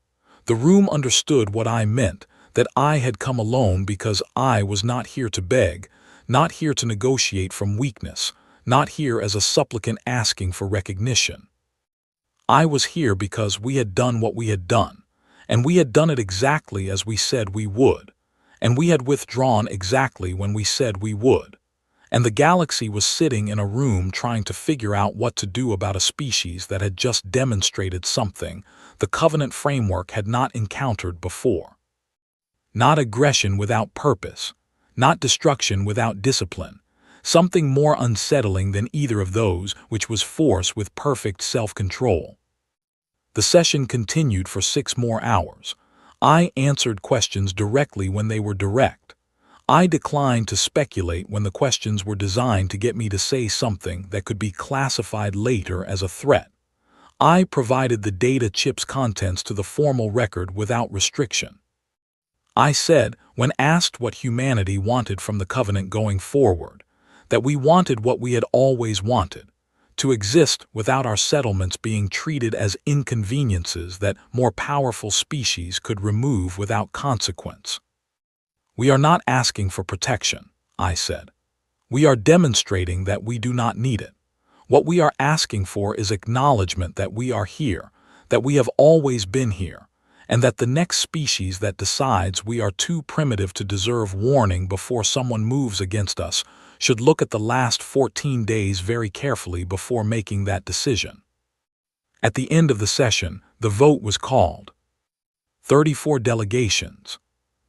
The room understood what I meant, that I had come alone because I was not here to beg, not here to negotiate from weakness, not here as a supplicant asking for recognition. I was here because we had done what we had done, and we had done it exactly as we said we would, and we had withdrawn exactly when we said we would. And the galaxy was sitting in a room trying to figure out what to do about a species that had just demonstrated something the Covenant framework had not encountered before. Not aggression without purpose, not destruction without discipline, something more unsettling than either of those, which was force with perfect self-control. The session continued for 6 more hours. I answered questions directly when they were direct. I declined to speculate when the questions were designed to get me to say something that could be classified later as a threat. I provided the data chip's contents to the formal record without restriction. I said, when asked what humanity wanted from the Covenant going forward, that we wanted what we had always wanted, to exist without our settlements being treated as inconveniences that more powerful species could remove without consequence. "We are not asking for protection," I said. "We are demonstrating that we do not need it. What we are asking for is acknowledgement that we are here, that we have always been here, and that the next species that decides we are too primitive to deserve warning before someone moves against us should look at the last 14 days very carefully before making that decision." At the end of the session, the vote was called. 34 delegations.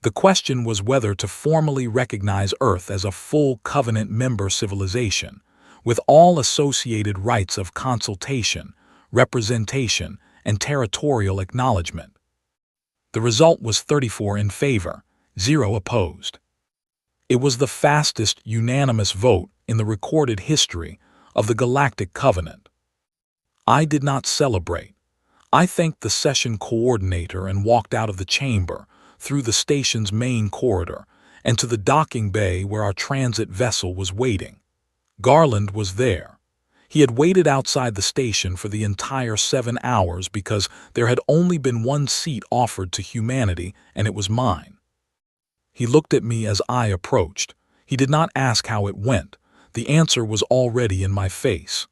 The question was whether to formally recognize Earth as a full Covenant member civilization, with all associated rights of consultation, representation, and territorial acknowledgement. The result was 34 in favor, 0 opposed. It was the fastest unanimous vote in the recorded history of the Galactic Covenant. I did not celebrate. I thanked the session coordinator and walked out of the chamber, through the station's main corridor, and to the docking bay where our transit vessel was waiting. Garland was there. He had waited outside the station for the entire 7 hours because there had only been one seat offered to humanity, and it was mine. He looked at me as I approached. He did not ask how it went. The answer was already in my face.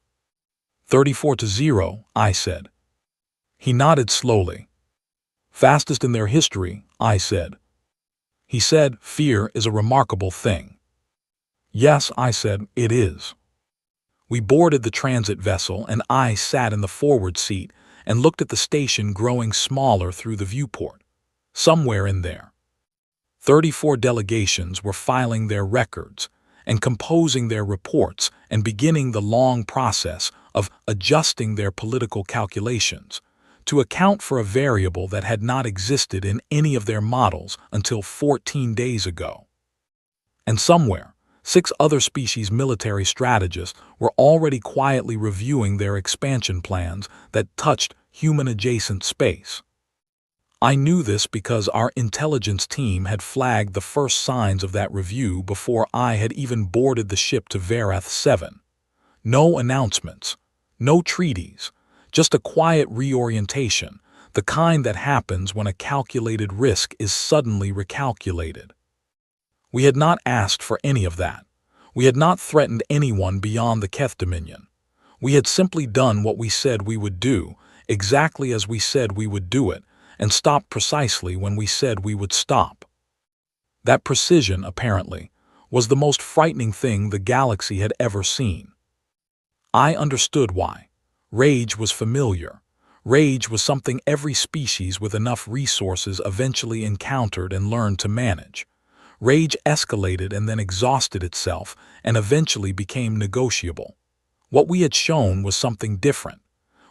34-0, I said. He nodded slowly. "Fastest in their history," I said. He said, "Fear is a remarkable thing." "Yes," I said, "it is." We boarded the transit vessel, and I sat in the forward seat and looked at the station growing smaller through the viewport. Somewhere in there, 34 delegations were filing their records and composing their reports and beginning the long process of adjusting their political calculations to account for a variable that had not existed in any of their models until 14 days ago. And somewhere, 6 other species military strategists were already quietly reviewing their expansion plans that touched human-adjacent space. I knew this because our intelligence team had flagged the first signs of that review before I had even boarded the ship to Varath 7. No announcements, no treaties, just a quiet reorientation, the kind that happens when a calculated risk is suddenly recalculated. We had not asked for any of that. We had not threatened anyone beyond the Keth Dominion. We had simply done what we said we would do, exactly as we said we would do it, and stopped precisely when we said we would stop. That precision, apparently, was the most frightening thing the galaxy had ever seen. I understood why. Rage was familiar. Rage was something every species with enough resources eventually encountered and learned to manage. Rage escalated and then exhausted itself and eventually became negotiable. What we had shown was something different.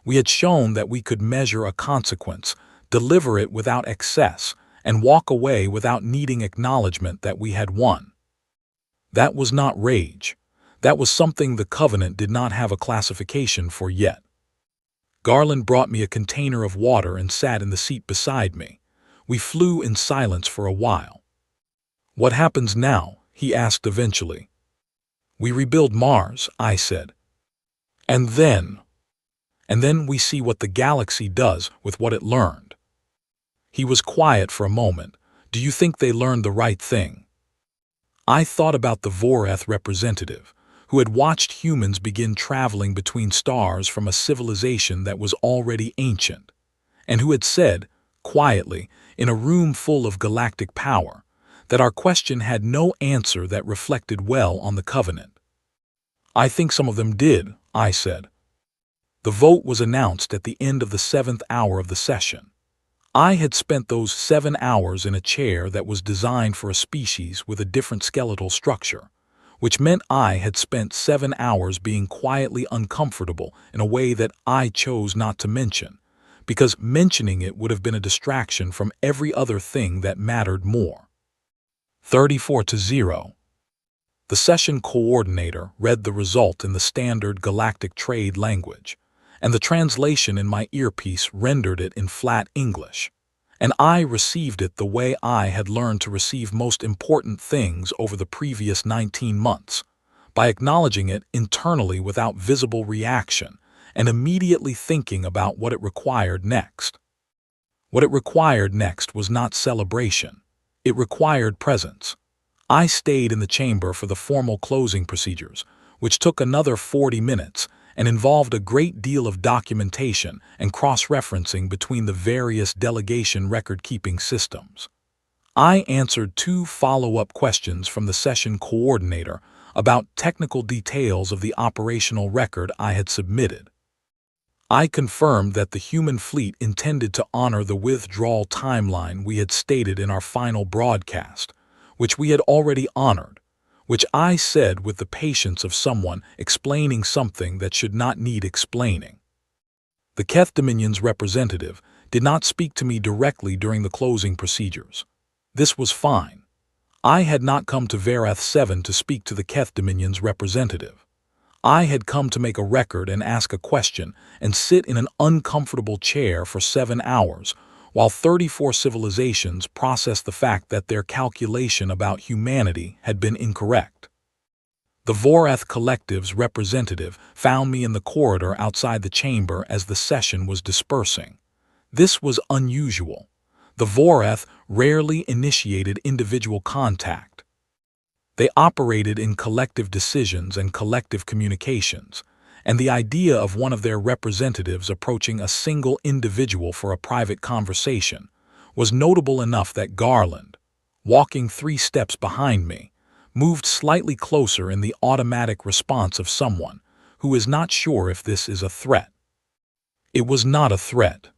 We had shown that we could measure a consequence, deliver it without excess, and walk away without needing acknowledgement that we had won. That was not rage. That was something the Covenant did not have a classification for yet. Garland brought me a container of water and sat in the seat beside me. We flew in silence for a while. "What happens now?" he asked eventually. "We rebuild Mars," I said. And then we see what the galaxy does with what it learned." He was quiet for a moment. "Do you think they learned the right thing?" I thought about the Vorath representative, who had watched humans begin traveling between stars from a civilization that was already ancient, and who had said, quietly, in a room full of galactic power, that our question had no answer that reflected well on the Covenant. "I think some of them did," I said. The vote was announced at the end of the 7th hour of the session. I had spent those 7 hours in a chair that was designed for a species with a different skeletal structure, which meant I had spent 7 hours being quietly uncomfortable in a way that I chose not to mention, because mentioning it would have been a distraction from every other thing that mattered more. 34-0. The session coordinator read the result in the standard galactic trade language, and the translation in my earpiece rendered it in flat English, and I received it the way I had learned to receive most important things over the previous 19 months, by acknowledging it internally without visible reaction and immediately thinking about what it required next. What it required next was not celebration. It required presence. I stayed in the chamber for the formal closing procedures, which took another 40 minutes and involved a great deal of documentation and cross-referencing between the various delegation record-keeping systems. I answered 2 follow-up questions from the session coordinator about technical details of the operational record I had submitted. I confirmed that the human fleet intended to honor the withdrawal timeline we had stated in our final broadcast, which we had already honored, which I said with the patience of someone explaining something that should not need explaining. The Keth Dominion's representative did not speak to me directly during the closing procedures. This was fine. I had not come to Varath 7 to speak to the Keth Dominion's representative. I had come to make a record and ask a question and sit in an uncomfortable chair for 7 hours, while 34 civilizations processed the fact that their calculation about humanity had been incorrect. The Vorath Collective's representative found me in the corridor outside the chamber as the session was dispersing. This was unusual. The Vorath rarely initiated individual contact. They operated in collective decisions and collective communications, and the idea of one of their representatives approaching a single individual for a private conversation was notable enough that Garland, walking 3 steps behind me, moved slightly closer in the automatic response of someone who is not sure if this is a threat. It was not a threat.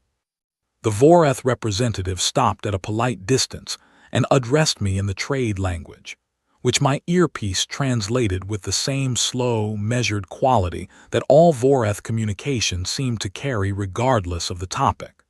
The Voreth representative stopped at a polite distance and addressed me in the trade language, which my earpiece translated with the same slow, measured quality that all Voreth communication seemed to carry regardless of the topic.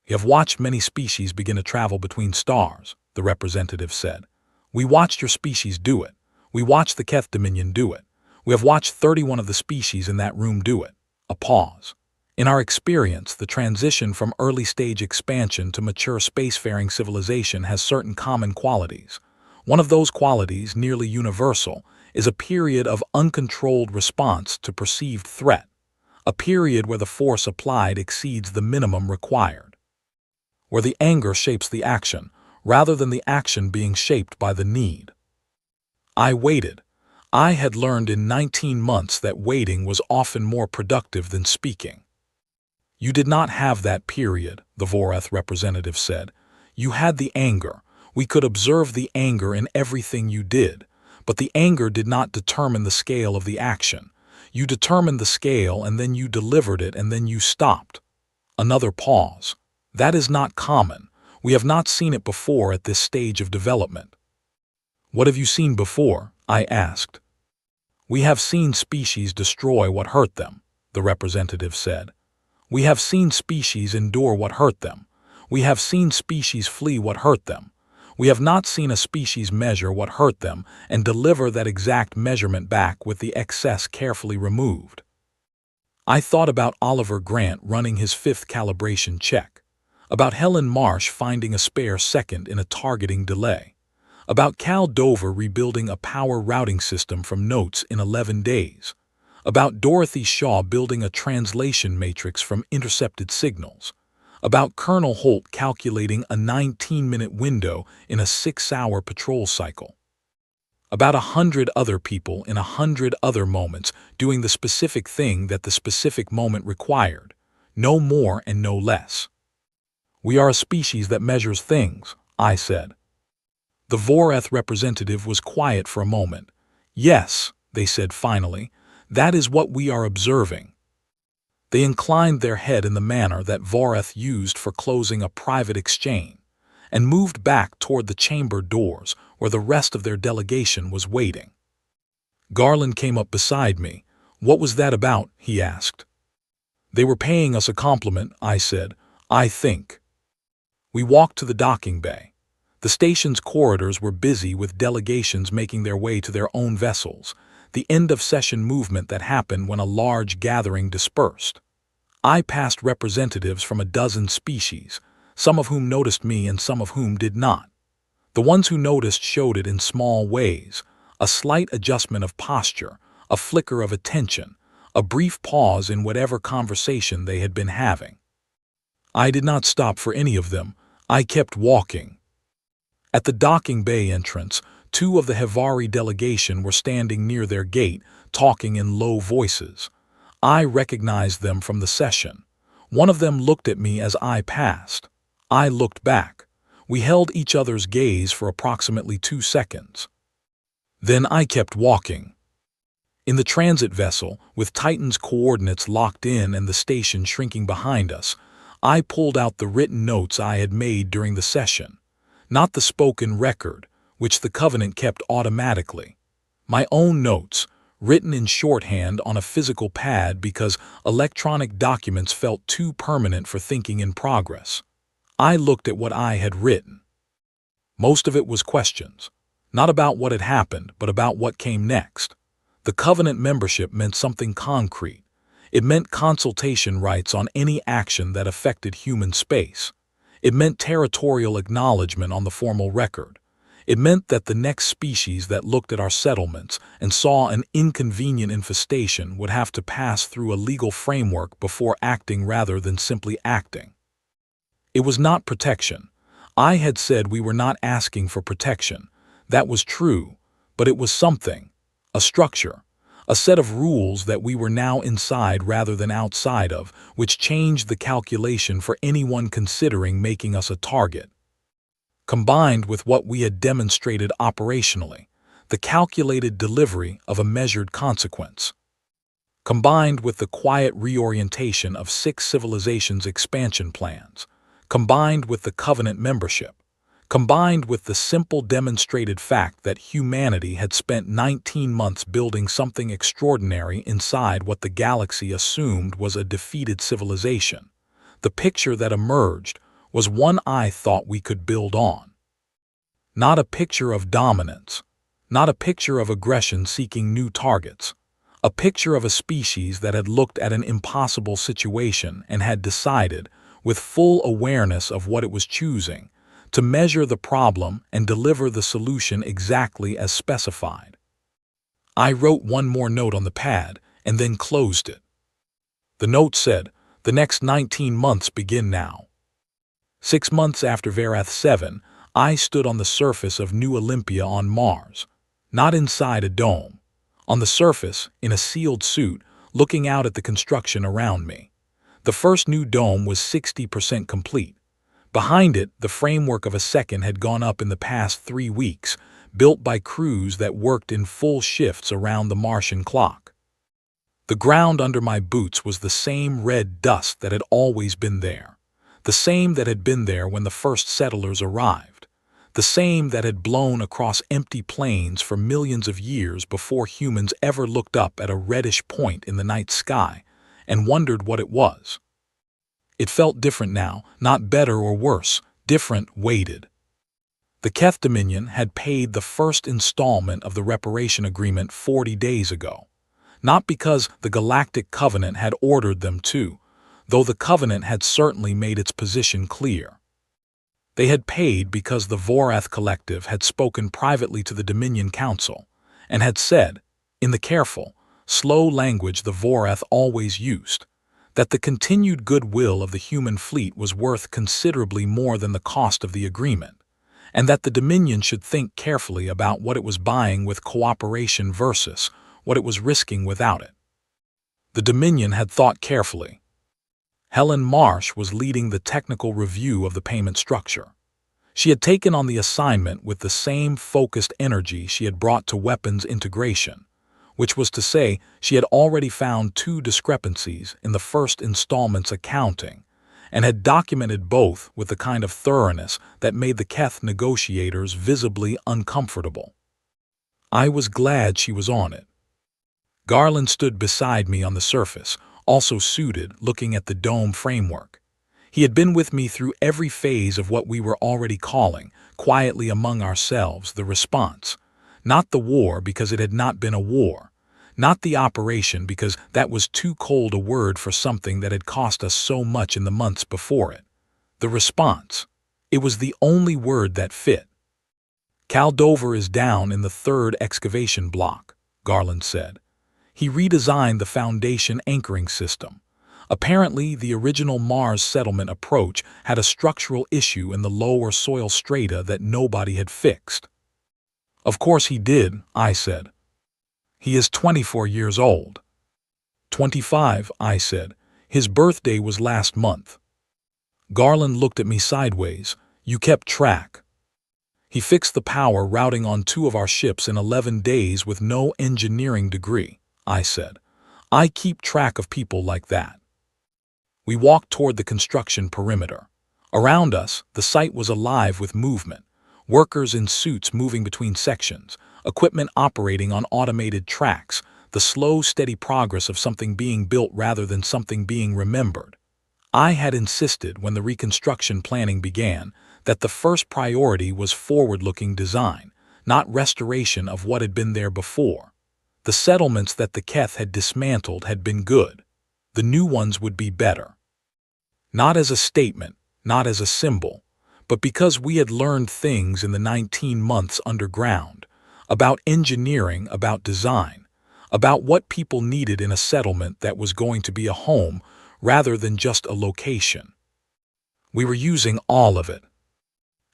"You have watched many species begin to travel between stars," the representative said. "We watched your species do it. We watched the Keth Dominion do it. We have watched 31 of the species in that room do it." A pause. "In our experience, the transition from early-stage expansion to mature spacefaring civilization has certain common qualities. One of those qualities, nearly universal, is a period of uncontrolled response to perceived threat, a period where the force applied exceeds the minimum required, where the anger shapes the action, rather than the action being shaped by the need." I waited. I had learned in 19 months that waiting was often more productive than speaking. "You did not have that period," the Voreth representative said. "You had the anger. We could observe the anger in everything you did, but the anger did not determine the scale of the action. You determined the scale and then you delivered it and then you stopped." Another pause. "That is not common. We have not seen it before at this stage of development." "What have you seen before?" I asked. "We have seen species destroy what hurt them," the representative said. "We have seen species endure what hurt them. We have seen species flee what hurt them. We have not seen a species measure what hurt them and deliver that exact measurement back with the excess carefully removed." I thought about Oliver Grant running his 5th calibration check, about Helen Marsh finding a spare second in a targeting delay, about Cal Dover rebuilding a power routing system from notes in 11 days, about Dorothy Shaw building a translation matrix from intercepted signals, about Colonel Holt calculating a 19-minute window in a 6-hour patrol cycle, about 100 other people in 100 other moments doing the specific thing that the specific moment required, no more and no less. "We are a species that measures things," I said. The Voreth representative was quiet for a moment. "Yes," they said finally, "that is what we are observing." They inclined their head in the manner that Voreth used for closing a private exchange, and moved back toward the chamber doors where the rest of their delegation was waiting. Garland came up beside me. "What was that about?" he asked. "They were paying us a compliment," I said. "I think." We walked to the docking bay. The station's corridors were busy with delegations making their way to their own vessels, the end-of-session movement that happened when a large gathering dispersed. I passed representatives from a dozen species, some of whom noticed me and some of whom did not. The ones who noticed showed it in small ways, a slight adjustment of posture, a flicker of attention, a brief pause in whatever conversation they had been having. I did not stop for any of them. I kept walking. At the docking bay entrance, 2 of the Hevari delegation were standing near their gate, talking in low voices. I recognized them from the session. One of them looked at me as I passed. I looked back. We held each other's gaze for approximately 2 seconds. Then I kept walking. In the transit vessel, with Titan's coordinates locked in and the station shrinking behind us, I pulled out the written notes I had made during the session. Not the spoken record, which the Covenant kept automatically. My own notes, written in shorthand on a physical pad because electronic documents felt too permanent for thinking in progress. I looked at what I had written. Most of it was questions, not about what had happened, but about what came next. The Covenant membership meant something concrete. It meant consultation rights on any action that affected human space. It meant territorial acknowledgement on the formal record. It meant that the next species that looked at our settlements and saw an inconvenient infestation would have to pass through a legal framework before acting rather than simply acting. It was not protection. I had said we were not asking for protection. That was true, but it was something, a structure, a set of rules that we were now inside rather than outside of, which changed the calculation for anyone considering making us a target. combined with what we had demonstrated operationally, the calculated delivery of a measured consequence, combined with the quiet reorientation of 6 civilizations' expansion plans, combined with the Covenant membership, combined with the simple demonstrated fact that humanity had spent 19 months building something extraordinary inside what the galaxy assumed was a defeated civilization, the picture that emerged was one I thought we could build on. Not a picture of dominance, not a picture of aggression seeking new targets, a picture of a species that had looked at an impossible situation and had decided, with full awareness of what it was choosing, to measure the problem and deliver the solution exactly as specified. I wrote one more note on the pad and then closed it. The note said, "The next 19 months begin now." 6 months after Verath 7, I stood on the surface of New Olympia on Mars, not inside a dome. On the surface, in a sealed suit, looking out at the construction around me. The first new dome was 60% complete. Behind it, the framework of a second had gone up in the past 3 weeks, built by crews that worked in full shifts around the Martian clock. The ground under my boots was the same red dust that had always been there, the same that had been there when the first settlers arrived, the same that had blown across empty plains for millions of years before humans ever looked up at a reddish point in the night sky and wondered what it was. It felt different now, not better or worse, different, weighted. The Keth Dominion had paid the first installment of the reparation agreement 40 days ago, not because the Galactic Covenant had ordered them to, though the Covenant had certainly made its position clear. They had paid because the Vorath Collective had spoken privately to the Dominion Council and had said, in the careful, slow language the Vorath always used, that the continued goodwill of the human fleet was worth considerably more than the cost of the agreement, and that the Dominion should think carefully about what it was buying with cooperation versus what it was risking without it. The Dominion had thought carefully. Helen Marsh was leading the technical review of the payment structure. She had taken on the assignment with the same focused energy she had brought to weapons integration, which was to say she had already found 2 discrepancies in the first installment's accounting and had documented both with the kind of thoroughness that made the Keth negotiators visibly uncomfortable. I was glad she was on it. Garland stood beside me on the surface, also suited, looking at the dome framework. He had been with me through every phase of what we were already calling, quietly among ourselves, the response. Not the war because it had not been a war. Not the operation because that was too cold a word for something that had cost us so much in the months before it. The response. It was the only word that fit. Caldover is down in the 3rd excavation block, Garland said. He redesigned the foundation anchoring system. Apparently, the original Mars settlement approach had a structural issue in the lower soil strata that nobody had fixed. Of course he did, I said. He is 24 years old. 25, I said. His birthday was last month. Garland looked at me sideways. You kept track. He fixed the power routing on 2 of our ships in 11 days with no engineering degree, I said. I keep track of people like that. We walked toward the construction perimeter. Around us, the site was alive with movement. Workers in suits moving between sections, equipment operating on automated tracks, the slow, steady progress of something being built rather than something being remembered. I had insisted when the reconstruction planning began that the first priority was forward-looking design, not restoration of what had been there before. The settlements that the Keth had dismantled had been good. The new ones would be better. Not as a statement, not as a symbol, but because we had learned things in the 19 months underground, about engineering, about design, about what people needed in a settlement that was going to be a home rather than just a location. We were using all of it.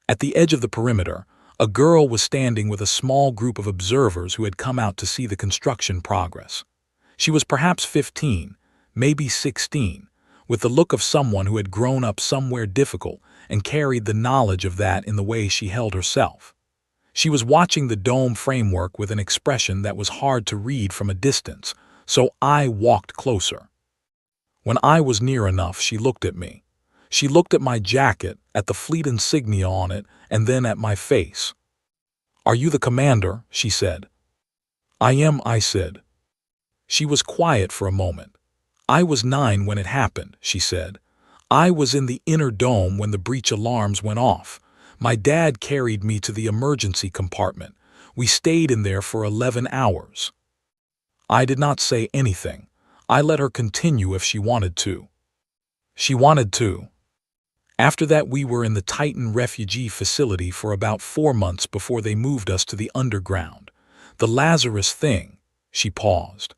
At the edge of the perimeter, a girl was standing with a small group of observers who had come out to see the construction progress. She was perhaps 15, maybe 16, with the look of someone who had grown up somewhere difficult and carried the knowledge of that in the way she held herself. She was watching the dome framework with an expression that was hard to read from a distance, so I walked closer. When I was near enough, she looked at me. She looked at my jacket, at the fleet insignia on it, and then at my face. "Are you the commander?" she said. "I am," I said. She was quiet for a moment. "I was 9 when it happened," she said. "I was in the inner dome when the breach alarms went off. My dad carried me to the emergency compartment. We stayed in there for 11 hours. I did not say anything. I let her continue if she wanted to. She wanted to. After that, we were in the Titan refugee facility for about 4 months before they moved us to the underground. The Lazarus thing." She paused.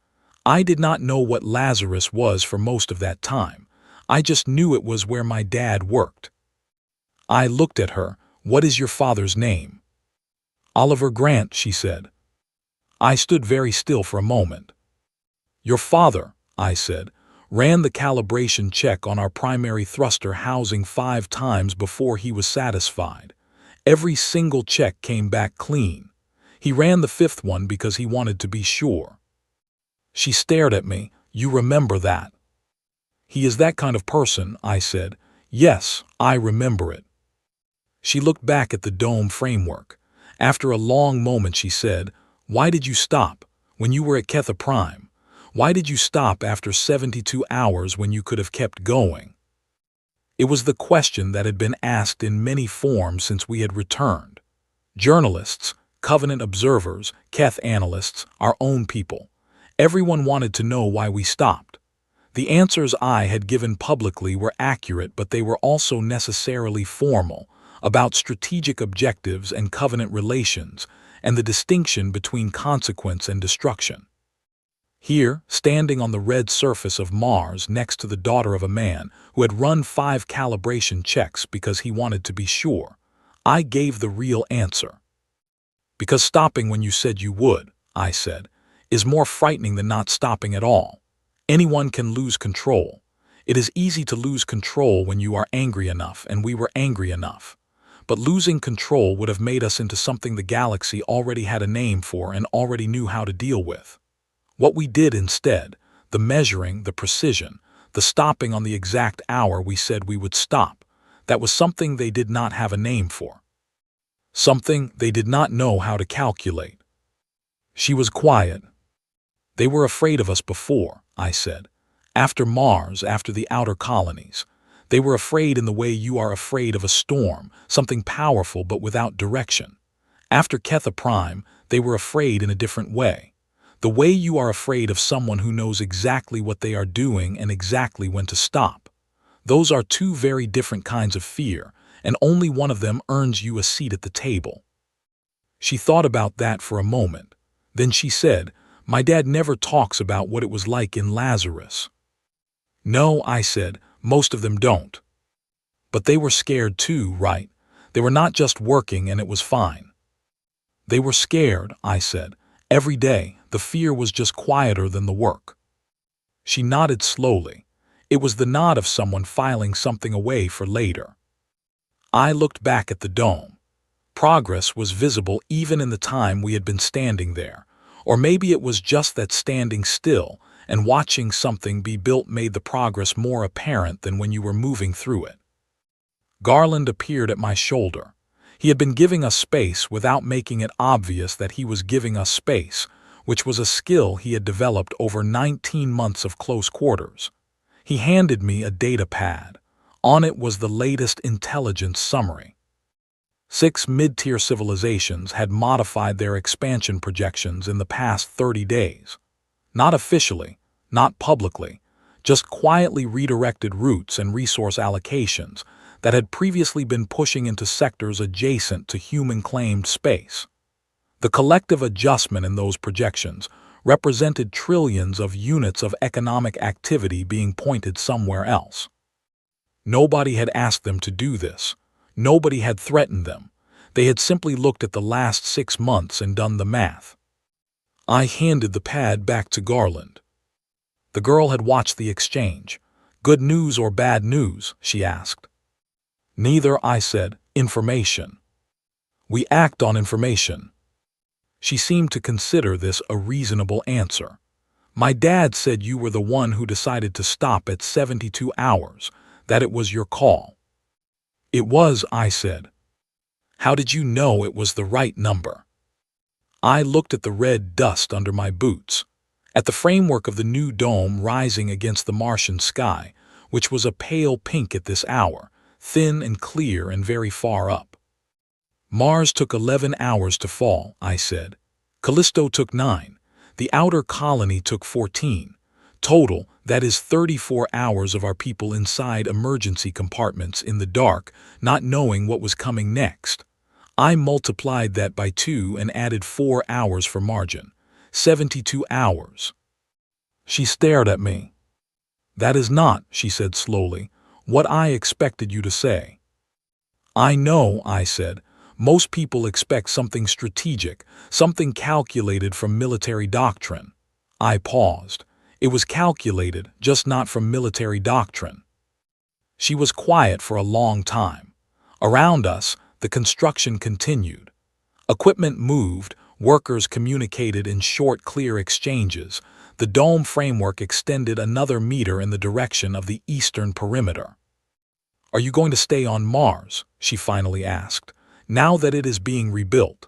"I did not know what Lazarus was for most of that time. I just knew it was where my dad worked." I looked at her. "What is your father's name?" "Oliver Grant," she said. I stood very still for a moment. "Your father," I said, "ran the calibration check on our primary thruster housing 5 times before he was satisfied. Every single check came back clean. He ran the 5th one because he wanted to be sure." She stared at me. "You remember that?" "He is that kind of person," I said. "Yes, I remember it." She looked back at the dome framework. After a long moment she said, "Why did you stop when you were at Ketha Prime? Why did you stop after 72 hours when you could have kept going?" It was the question that had been asked in many forms since we had returned. Journalists, Covenant observers, Keth analysts, our own people. Everyone wanted to know why we stopped. The answers I had given publicly were accurate, but they were also necessarily formal, about strategic objectives and Covenant relations, and the distinction between consequence and destruction. Here, standing on the red surface of Mars next to the daughter of a man who had run 5 calibration checks because he wanted to be sure, I gave the real answer. "Because stopping when you said you would," I said, "is more frightening than not stopping at all. Anyone can lose control. It is easy to lose control when you are angry enough, and we were angry enough. But losing control would have made us into something the galaxy already had a name for and already knew how to deal with. What we did instead, the measuring, the precision, the stopping on the exact hour we said we would stop, that was something they did not have a name for. Something they did not know how to calculate." She was quiet. "They were afraid of us before," I said. "After Mars, after the outer colonies. They were afraid in the way you are afraid of a storm, something powerful but without direction. After Ketha Prime, they were afraid in a different way. The way you are afraid of someone who knows exactly what they are doing and exactly when to stop. Those are 2 very different kinds of fear, and only one of them earns you a seat at the table." She thought about that for a moment. Then she said, "My dad never talks about what it was like in Lazarus." "No," I said, "most of them don't. But they were scared too, right? They were not just working and it was fine." "They were scared," I said. "Every day, the fear was just quieter than the work." She nodded slowly. It was the nod of someone filing something away for later. I looked back at the dome. Progress was visible even in the time we had been standing there. Or maybe it was just that standing still and watching something be built made the progress more apparent than when you were moving through it. Garland appeared at my shoulder. He had been giving us space without making it obvious that he was giving us space, which was a skill he had developed over 19 months of close quarters. He handed me a data pad. On it was the latest intelligence summary. 6 mid-tier civilizations had modified their expansion projections in the past 30 days. Not officially, not publicly, just quietly redirected routes and resource allocations that had previously been pushing into sectors adjacent to human-claimed space. The collective adjustment in those projections represented trillions of units of economic activity being pointed somewhere else. Nobody had asked them to do this. Nobody had threatened them. They had simply looked at the last 6 months and done the math. I handed the pad back to Garland. The girl had watched the exchange. Good news or bad news? She asked. Neither, I said. Information. We act on information. She seemed to consider this a reasonable answer. My dad said you were the one who decided to stop at 72 hours, that it was your call. It was, I said. How did you know it was the right number? I looked at the red dust under my boots, at the framework of the new dome rising against the Martian sky, which was a pale pink at this hour, thin and clear and very far up. Mars took 11 hours to fall, I said. Callisto took 9. The outer colony took 14. Total, that is 34 hours of our people inside emergency compartments in the dark, not knowing what was coming next. I multiplied that by 2 and added 4 hours for margin. 72 hours. She stared at me. That is not, she said slowly, what I expected you to say. I know, I said. Most people expect something strategic, something calculated from military doctrine. I paused. It was calculated, just not from military doctrine. She was quiet for a long time. Around us, the construction continued. Equipment moved, workers communicated in short, clear exchanges. The dome framework extended another meter in the direction of the eastern perimeter. Are you going to stay on Mars? She finally asked. Now that it is being rebuilt.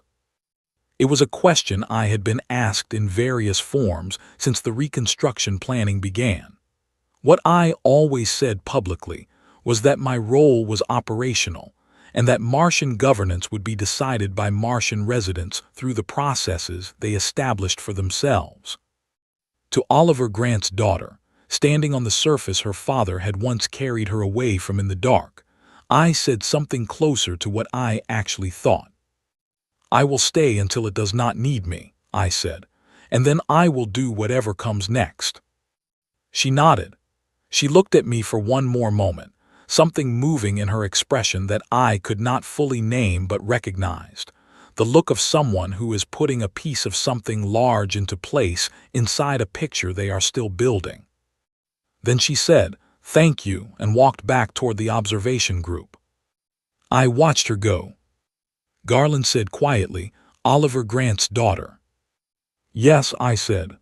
It was a question I had been asked in various forms since the reconstruction planning began. What I always said publicly was that my role was operational and that Martian governance would be decided by Martian residents through the processes they established for themselves. To Oliver Grant's daughter, standing on the surface her father had once carried her away from in the dark, I said something closer to what I actually thought. I will stay until it does not need me, I said, and then I will do whatever comes next. She nodded. She looked at me for one more moment, something moving in her expression that I could not fully name but recognized, the look of someone who is putting a piece of something large into place inside a picture they are still building. Then she said, "Thank you," and walked back toward the observation group. I watched her go. Garland said quietly, "Oliver Grant's daughter." "Yes," I said.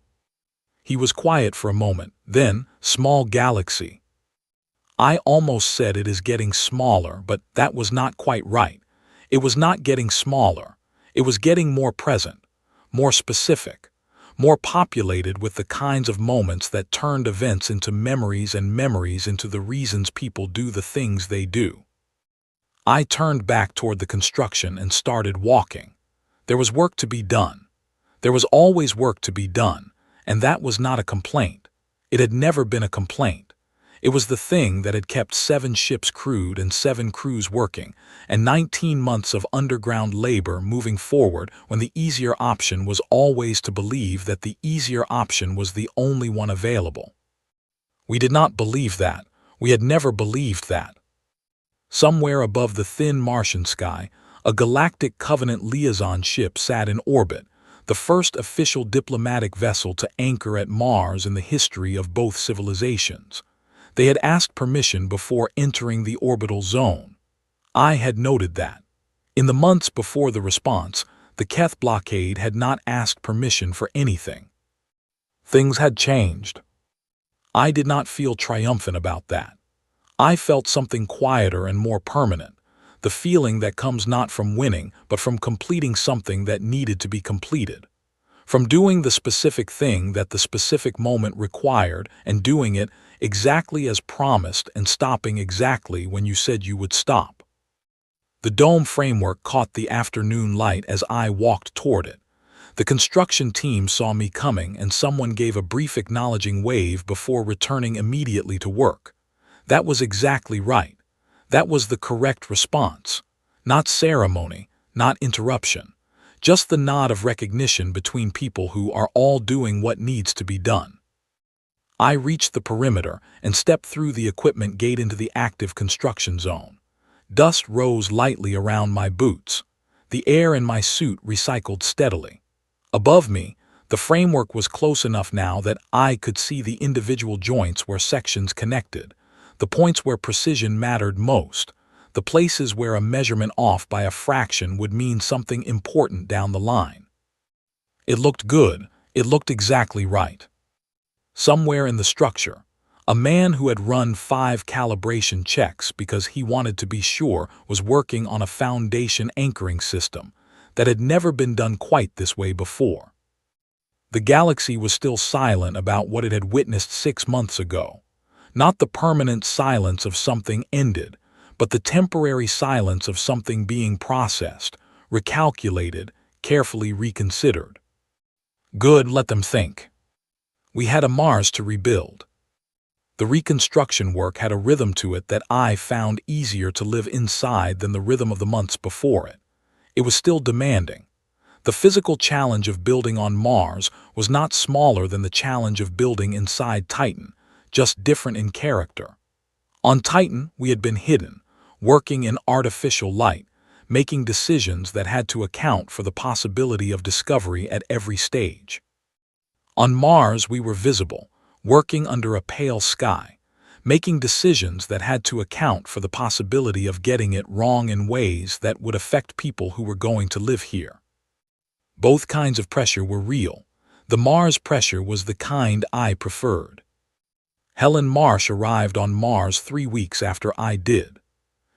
He was quiet for a moment, then, "Small galaxy." I almost said it is getting smaller, but that was not quite right. It was not getting smaller. It was getting more present, more specific, more populated with the kinds of moments that turned events into memories and memories into the reasons people do the things they do. I turned back toward the construction and started walking. There was work to be done. There was always work to be done, and that was not a complaint. It had never been a complaint. It was the thing that had kept 7 ships crewed and 7 crews working, and 19 months of underground labor moving forward when the easier option was always to believe that the easier option was the only one available. We did not believe that. We had never believed that. Somewhere above the thin Martian sky, a galactic Covenant liaison ship sat in orbit, the first official diplomatic vessel to anchor at Mars in the history of both civilizations. They had asked permission before entering the orbital zone. I had noted that. In the months before the response, the Keth blockade had not asked permission for anything. Things had changed. I did not feel triumphant about that. I felt something quieter and more permanent, the feeling that comes not from winning, but from completing something that needed to be completed. From doing the specific thing that the specific moment required and doing it exactly as promised and stopping exactly when you said you would stop. The dome framework caught the afternoon light as I walked toward it. The construction team saw me coming and someone gave a brief acknowledging wave before returning immediately to work. That was exactly right. That was the correct response. Not ceremony, not interruption. Just the nod of recognition between people who are all doing what needs to be done. I reached the perimeter and stepped through the equipment gate into the active construction zone. Dust rose lightly around my boots. The air in my suit recycled steadily. Above me, the framework was close enough now that I could see the individual joints where sections connected, the points where precision mattered most, the places where a measurement off by a fraction would mean something important down the line. It looked good. It looked exactly right. Somewhere in the structure, a man who had run 5 calibration checks because he wanted to be sure was working on a foundation anchoring system that had never been done quite this way before. The galaxy was still silent about what it had witnessed 6 months ago. Not the permanent silence of something ended, but the temporary silence of something being processed, recalculated, carefully reconsidered. Good, let them think. We had a Mars to rebuild. The reconstruction work had a rhythm to it that I found easier to live inside than the rhythm of the months before it. It was still demanding. The physical challenge of building on Mars was not smaller than the challenge of building inside Titan, just different in character. On Titan, we had been hidden, working in artificial light, making decisions that had to account for the possibility of discovery at every stage. On Mars, we were visible, working under a pale sky, making decisions that had to account for the possibility of getting it wrong in ways that would affect people who were going to live here. Both kinds of pressure were real. The Mars pressure was the kind I preferred. Helen Marsh arrived on Mars 3 weeks after I did.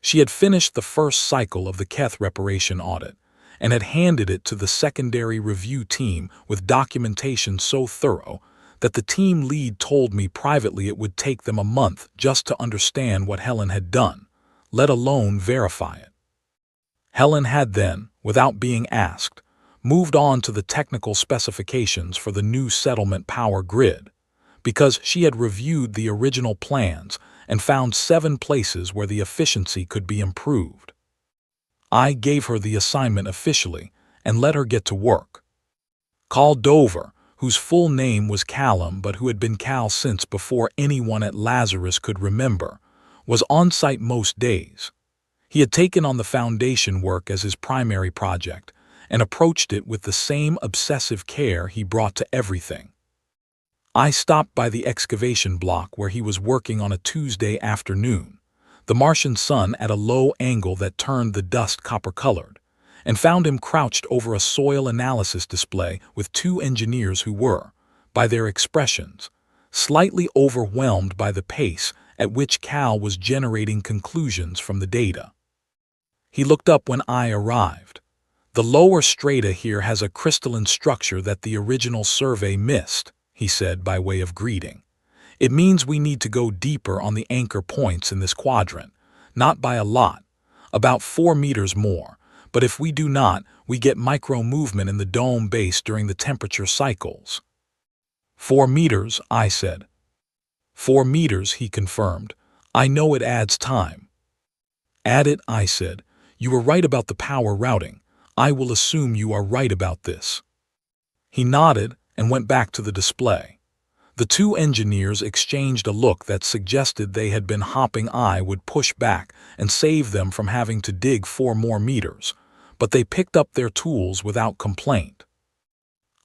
She had finished the first cycle of the Keth reparation audit and had handed it to the secondary review team with documentation so thorough that the team lead told me privately it would take them a month just to understand what Helen had done, let alone verify it. Helen had then, without being asked, moved on to the technical specifications for the new settlement power grid, because she had reviewed the original plans and found 7 places where the efficiency could be improved. I gave her the assignment officially and let her get to work. Cal Dover, whose full name was Callum but who had been Cal since before anyone at Lazarus could remember, was on site most days. He had taken on the foundation work as his primary project and approached it with the same obsessive care he brought to everything. I stopped by the excavation block where he was working on a Tuesday afternoon, the Martian sun at a low angle that turned the dust copper-colored, and found him crouched over a soil analysis display with 2 engineers who were, by their expressions, slightly overwhelmed by the pace at which Cal was generating conclusions from the data. He looked up when I arrived. "The lower strata here has a crystalline structure that the original survey missed," he said by way of greeting. "It means we need to go deeper on the anchor points in this quadrant, not by a lot, about 4 meters more, but if we do not, we get micro-movement in the dome base during the temperature cycles." 4 meters, I said. 4 meters, he confirmed. "I know it adds time." "Add it," I said. "You were right about the power routing. I will assume you are right about this." He nodded and went back to the display. The 2 engineers exchanged a look that suggested they had been hoping I would push back and save them from having to dig 4 more meters, but they picked up their tools without complaint.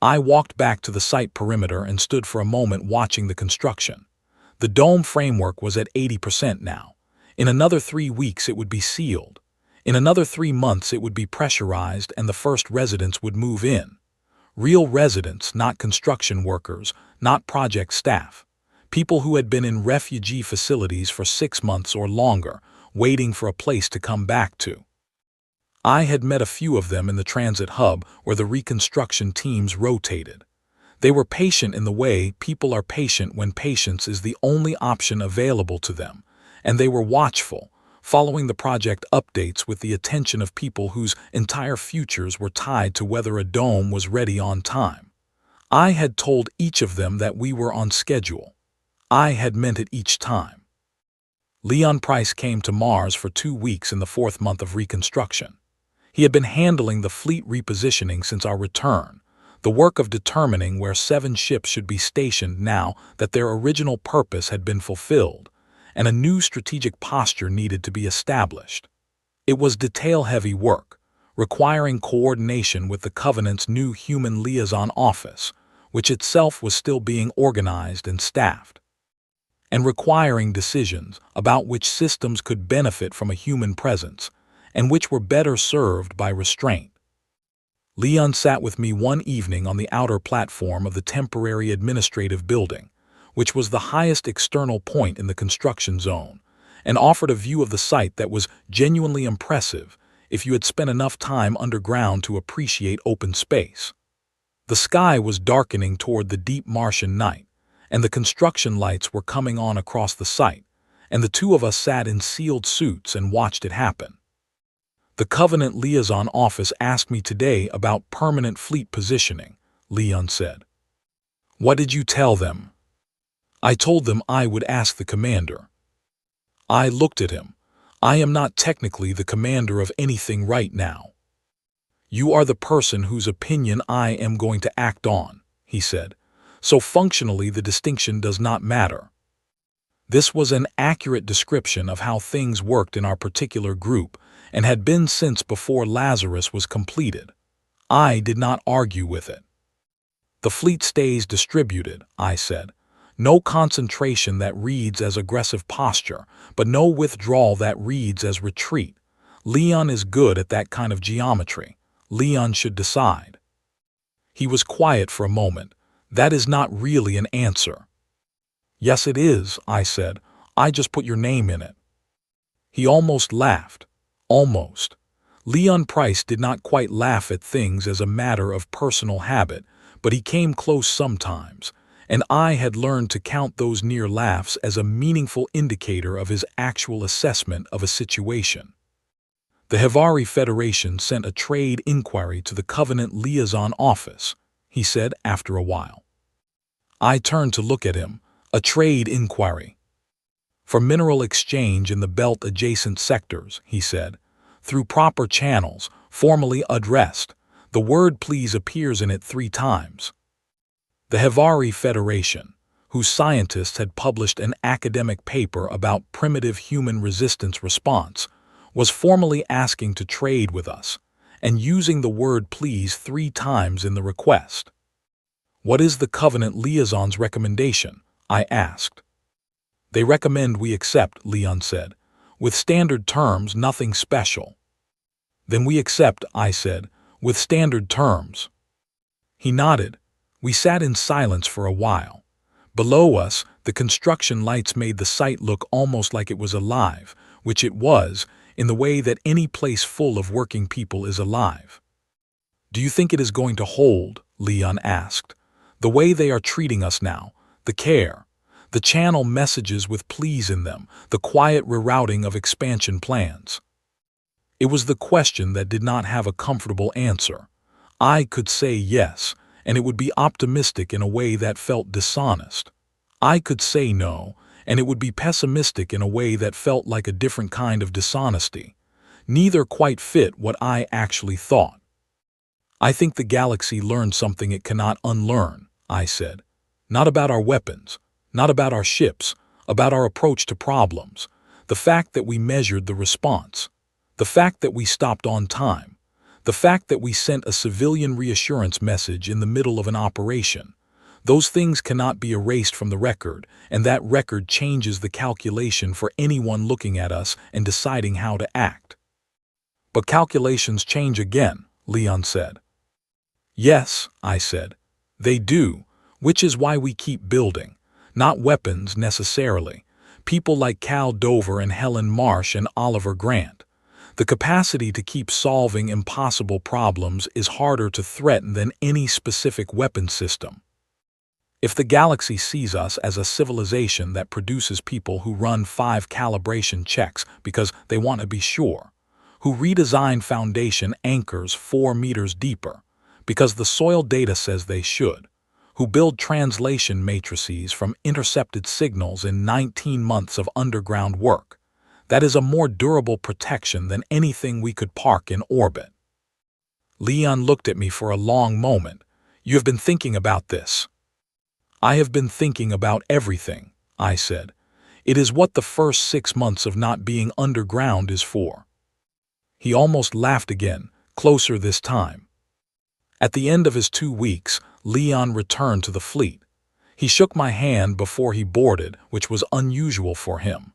I walked back to the site perimeter and stood for a moment watching the construction. The dome framework was at 80% now. In another 3 weeks it would be sealed. In another 3 months it would be pressurized and the first residents would move in. Real residents, not construction workers, not project staff. People who had been in refugee facilities for 6 months or longer, waiting for a place to come back to. I had met a few of them in the transit hub where the reconstruction teams rotated. They were patient in the way people are patient when patience is the only option available to them, and they were watchful, following the project updates with the attention of people whose entire futures were tied to whether a dome was ready on time. I had told each of them that we were on schedule. I had meant it each time. Leon Price came to Mars for 2 weeks in the 4th month of reconstruction. He had been handling the fleet repositioning since our return, the work of determining where 7 ships should be stationed now that their original purpose had been fulfilled, and a new strategic posture needed to be established. It was detail-heavy work, requiring coordination with the Covenant's new Human Liaison Office, which itself was still being organized and staffed. and requiring decisions about which systems could benefit from a human presence and which were better served by restraint. Leon sat with me one evening on the outer platform of the temporary administrative building, which was the highest external point in the construction zone, and offered a view of the site that was genuinely impressive if you had spent enough time underground to appreciate open space. The sky was darkening toward the deep Martian night, and the construction lights were coming on across the site, and the two of us sat in sealed suits and watched it happen. "The Covenant Liaison Office asked me today about permanent fleet positioning," Leon said. "What did you tell them?" "I told them I would ask the commander." I looked at him. "I am not technically the commander of anything right now." "You are the person whose opinion I am going to act on," he said, "so functionally the distinction does not matter." This was an accurate description of how things worked in our particular group and had been since before Lazarus was completed. I did not argue with it. "The fleet stays distributed," I said. "No concentration that reads as aggressive posture, but no withdrawal that reads as retreat. Leon is good at that kind of geometry. Leon should decide." He was quiet for a moment. "That is not really an answer." "Yes, it is," I said. "I just put your name in it." He almost laughed. Almost. Leon Price did not quite laugh at things as a matter of personal habit, but he came close sometimes, and I had learned to count those near laughs as a meaningful indicator of his actual assessment of a situation. "The Hivari Federation sent a trade inquiry to the Covenant Liaison Office," he said after a while. I turned to look at him. "A trade inquiry?" "For mineral exchange in the belt-adjacent sectors," he said, "through proper channels, formally addressed. The word please appears in it 3 times. The Hivari Federation, whose scientists had published an academic paper about primitive human resistance response, was formally asking to trade with us, and using the word please 3 times in the request." "What is the Covenant Liaison's recommendation?" I asked. "They recommend we accept," Leon said. "With standard terms, nothing special." "Then we accept," I said, "with standard terms." He nodded. We sat in silence for a while. Below us, the construction lights made the site look almost like it was alive, which it was, in the way that any place full of working people is alive. "Do you think it is going to hold?" Leon asked. "The way they are treating us now, the care, the channel messages with please in them, the quiet rerouting of expansion plans." It was the question that did not have a comfortable answer. I could say yes, and it would be optimistic in a way that felt dishonest. I could say no, and it would be pessimistic in a way that felt like a different kind of dishonesty. Neither quite fit what I actually thought. "I think the galaxy learned something it cannot unlearn," I said. "Not about our weapons, not about our ships, about our approach to problems. The fact that we measured the response. The fact that we stopped on time. The fact that we sent a civilian reassurance message in the middle of an operation. Those things cannot be erased from the record, and that record changes the calculation for anyone looking at us and deciding how to act." "But calculations change again," Leon said. "Yes," I said, "they do, which is why we keep building. Not weapons, necessarily. People like Cal Dover and Helen Marsh and Oliver Grant. The capacity to keep solving impossible problems is harder to threaten than any specific weapon system. If the galaxy sees us as a civilization that produces people who run 5 calibration checks because they want to be sure, who redesign foundation anchors 4 meters deeper because the soil data says they should, who build translation matrices from intercepted signals in 19 months of underground work, that is a more durable protection than anything we could park in orbit." Leon looked at me for a long moment. "You have been thinking about this." "I have been thinking about everything," I said. "It is what the first 6 months of not being underground is for." He almost laughed again, closer this time. At the end of his 2 weeks, Leon returned to the fleet. He shook my hand before he boarded, which was unusual for him.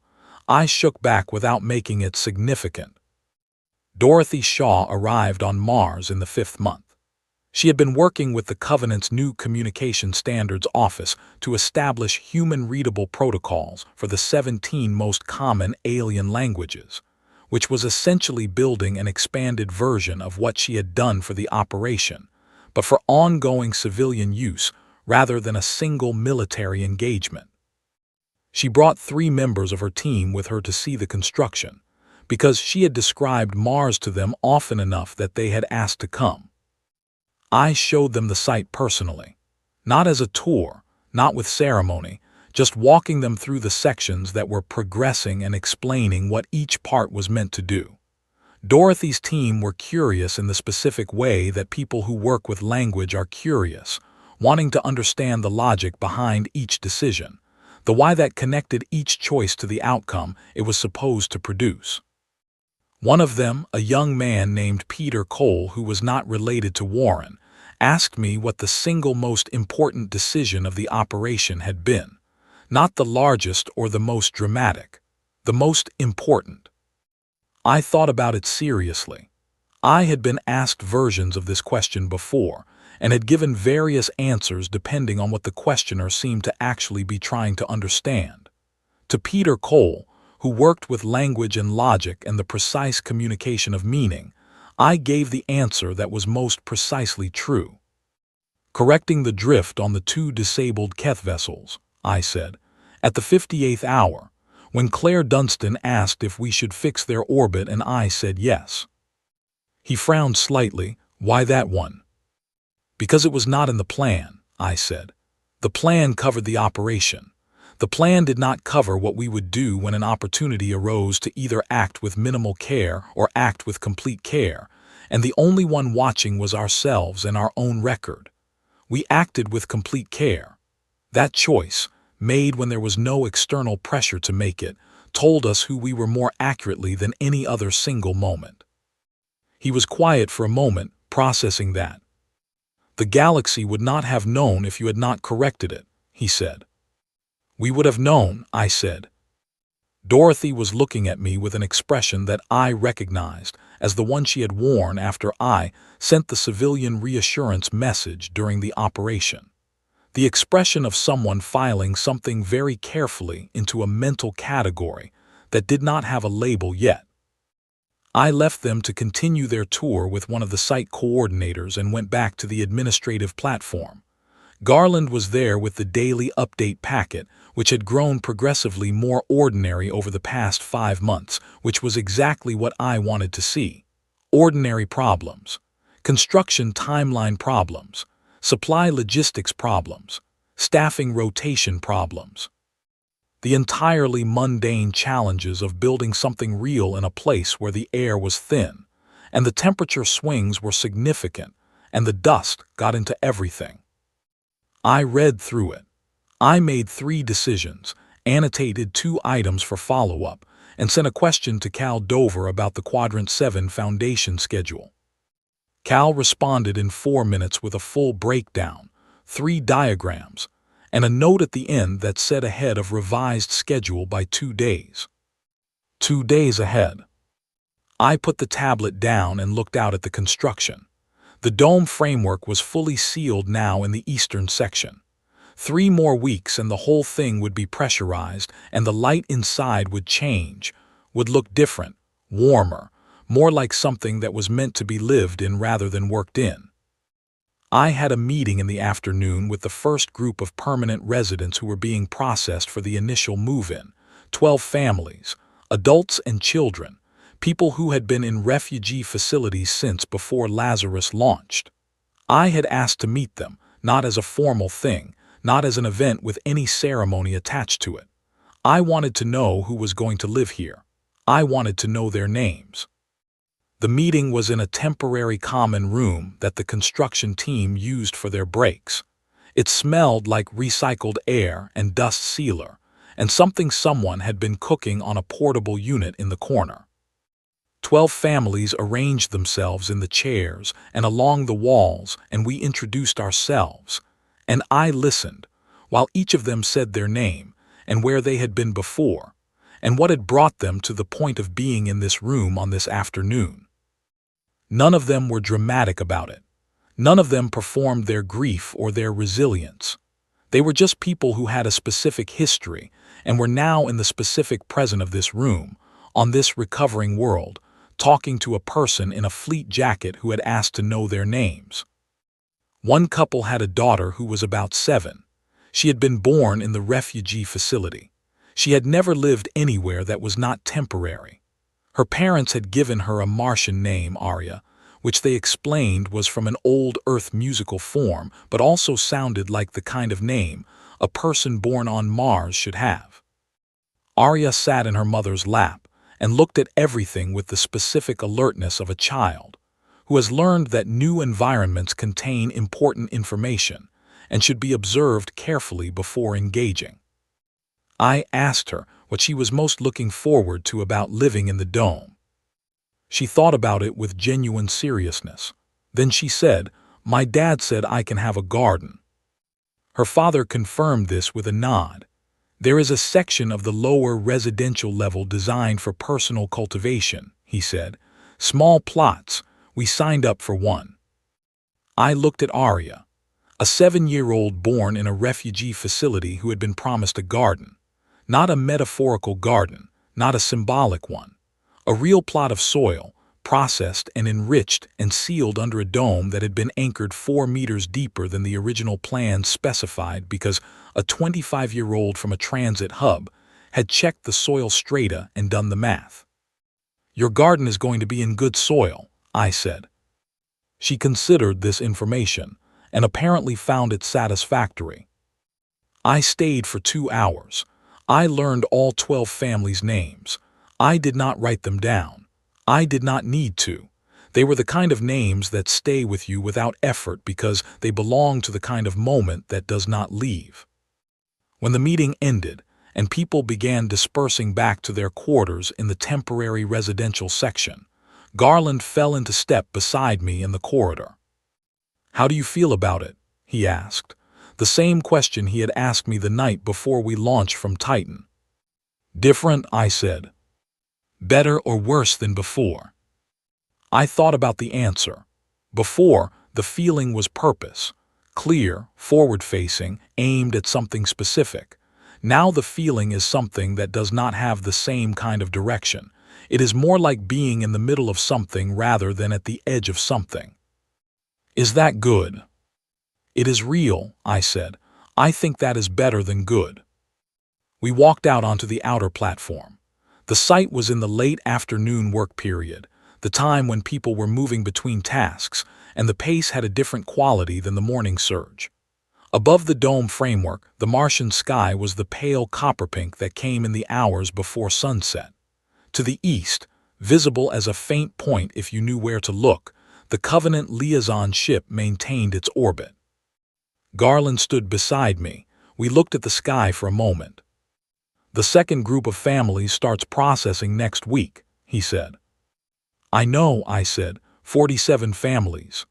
I shook back without making it significant. Dorothy Shaw arrived on Mars in the 5th month. She had been working with the Covenant's new Communication Standards Office to establish human-readable protocols for the 17 most common alien languages, which was essentially building an expanded version of what she had done for the operation, but for ongoing civilian use rather than a single military engagement. She brought 3 members of her team with her to see the construction, because she had described Mars to them often enough that they had asked to come. I showed them the site personally, not as a tour, not with ceremony, just walking them through the sections that were progressing and explaining what each part was meant to do. Dorothy's team were curious in the specific way that people who work with language are curious, wanting to understand the logic behind each decision, the why that connected each choice to the outcome it was supposed to produce. One of them, a young man named Peter Cole who was not related to Warren, asked me what the single most important decision of the operation had been. Not the largest or the most dramatic, the most important. I thought about it seriously. I had been asked versions of this question before, and had given various answers depending on what the questioner seemed to actually be trying to understand. To Peter Cole, who worked with language and logic and the precise communication of meaning, I gave the answer that was most precisely true. Correcting the drift on the 2 disabled Keth vessels, I said, at the 58th hour, when Claire Dunstan asked if we should fix their orbit and I said yes. He frowned slightly. Why that one? Because it was not in the plan, I said. The plan covered the operation. The plan did not cover what we would do when an opportunity arose to either act with minimal care or act with complete care, and the only one watching was ourselves and our own record. We acted with complete care. That choice, made when there was no external pressure to make it, told us who we were more accurately than any other single moment. He was quiet for a moment, processing that. The galaxy would not have known if you had not corrected it, he said. We would have known, I said. Dorothy was looking at me with an expression that I recognized as the one she had worn after I sent the civilian reassurance message during the operation. The expression of someone filing something very carefully into a mental category that did not have a label yet. I left them to continue their tour with one of the site coordinators and went back to the administrative platform. Garland was there with the daily update packet, which had grown progressively more ordinary over the past 5 months, which was exactly what I wanted to see. Ordinary problems, construction timeline problems, supply logistics problems, staffing rotation problems. The entirely mundane challenges of building something real in a place where the air was thin, and the temperature swings were significant, and the dust got into everything. I read through it. I made 3 decisions, annotated 2 items for follow-up, and sent a question to Cal Dover about the Quadrant 7 Foundation schedule. Cal responded in 4 minutes with a full breakdown, 3 diagrams, and a note at the end that said ahead of revised schedule by 2 days. 2 days ahead. I put the tablet down and looked out at the construction. The dome framework was fully sealed now in the eastern section. 3 more weeks and the whole thing would be pressurized, and the light inside would change, would look different, warmer, more like something that was meant to be lived in rather than worked in. I had a meeting in the afternoon with the first group of permanent residents who were being processed for the initial move-in, 12 families, adults and children, people who had been in refugee facilities since before Lazarus launched. I had asked to meet them, not as a formal thing, not as an event with any ceremony attached to it. I wanted to know who was going to live here. I wanted to know their names. The meeting was in a temporary common room that the construction team used for their breaks. It smelled like recycled air and dust sealer, and something someone had been cooking on a portable unit in the corner. 12 families arranged themselves in the chairs and along the walls, and we introduced ourselves. And I listened, while each of them said their name and where they had been before, and what had brought them to the point of being in this room on this afternoon. None of them were dramatic about it. None of them performed their grief or their resilience. They were just people who had a specific history and were now in the specific present of this room, on this recovering world, talking to a person in a fleet jacket who had asked to know their names. One couple had a daughter who was about 7. She had been born in the refugee facility. She had never lived anywhere that was not temporary. Her parents had given her a Martian name, Arya, which they explained was from an old Earth musical form, but also sounded like the kind of name a person born on Mars should have. Arya sat in her mother's lap and looked at everything with the specific alertness of a child who has learned that new environments contain important information and should be observed carefully before engaging. I asked her what she was most looking forward to about living in the dome. She thought about it with genuine seriousness. Then she said, "My dad said I can have a garden." Her father confirmed this with a nod. "There is a section of the lower residential level designed for personal cultivation," he said. "Small plots. We signed up for one." I looked at Arya, a 7-year-old born in a refugee facility who had been promised a garden. Not a metaphorical garden, not a symbolic one. A real plot of soil, processed and enriched and sealed under a dome that had been anchored 4 meters deeper than the original plans specified because a 25-year-old from a transit hub had checked the soil strata and done the math. "Your garden is going to be in good soil," I said. She considered this information and apparently found it satisfactory. I stayed for 2 hours. I learned all 12 families' names. I did not write them down. I did not need to. They were the kind of names that stay with you without effort because they belong to the kind of moment that does not leave. When the meeting ended and people began dispersing back to their quarters in the temporary residential section, Garland fell into step beside me in the corridor. "How do you feel about it?" he asked. The same question he had asked me the night before we launched from Titan. "Different," I said. "Better or worse than before?" I thought about the answer. Before, the feeling was purpose, clear, forward-facing, aimed at something specific. Now the feeling is something that does not have the same kind of direction. It is more like being in the middle of something rather than at the edge of something. "Is that good?" "It is real," I said. "I think that is better than good." We walked out onto the outer platform. The site was in the late afternoon work period, the time when people were moving between tasks, and the pace had a different quality than the morning surge. Above the dome framework, the Martian sky was the pale copper pink that came in the hours before sunset. To the east, visible as a faint point if you knew where to look, the Covenant liaison ship maintained its orbit. Garland stood beside me. We looked at the sky for a moment. "The second group of families starts processing next week," he said. "I know," I said, 47 families.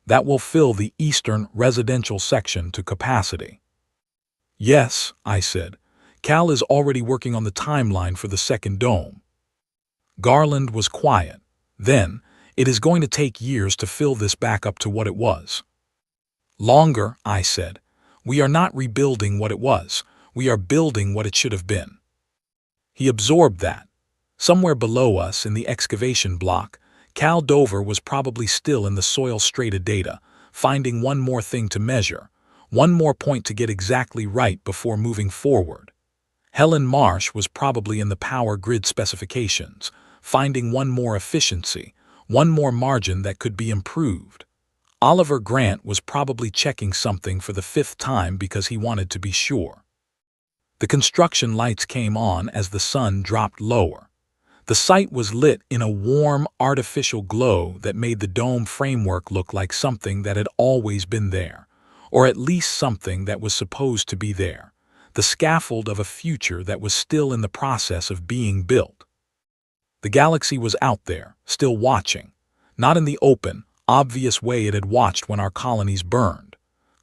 "That will fill the eastern residential section to capacity." "Yes," I said. "Cal is already working on the timeline for the second dome." Garland was quiet. Then, "It is going to take years to fill this back up to what it was." "Longer," I said. "We are not rebuilding what it was. We are building what it should have been." He absorbed that. Somewhere below us in the excavation block, Cal Dover was probably still in the soil strata data, finding one more thing to measure, one more point to get exactly right before moving forward. Helen Marsh was probably in the power grid specifications, finding one more efficiency, one more margin that could be improved. Oliver Grant was probably checking something for the 5th time because he wanted to be sure. The construction lights came on as the sun dropped lower. The site was lit in a warm, artificial glow that made the dome framework look like something that had always been there, or at least something that was supposed to be there, the scaffold of a future that was still in the process of being built. The galaxy was out there, still watching, not in the open, obvious way it had watched when our colonies burned.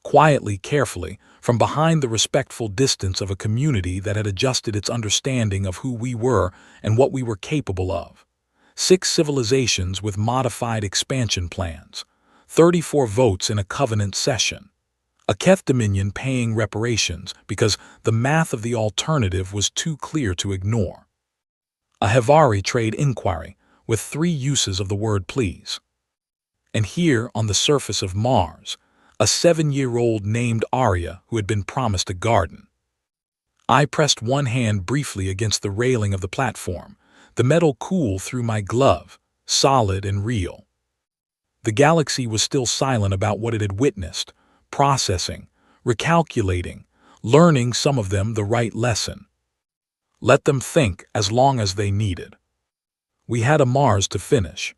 Quietly, carefully, from behind the respectful distance of a community that had adjusted its understanding of who we were and what we were capable of. 6 civilizations with modified expansion plans, 34 votes in a covenant session. A Keth Dominion paying reparations because the math of the alternative was too clear to ignore. A Hevari trade inquiry with 3 uses of the word please. And here, on the surface of Mars, a 7-year-old named Arya who had been promised a garden. I pressed one hand briefly against the railing of the platform, the metal cool through my glove, solid and real. The galaxy was still silent about what it had witnessed, processing, recalculating, learning some of them the right lesson. Let them think as long as they needed. We had a Mars to finish.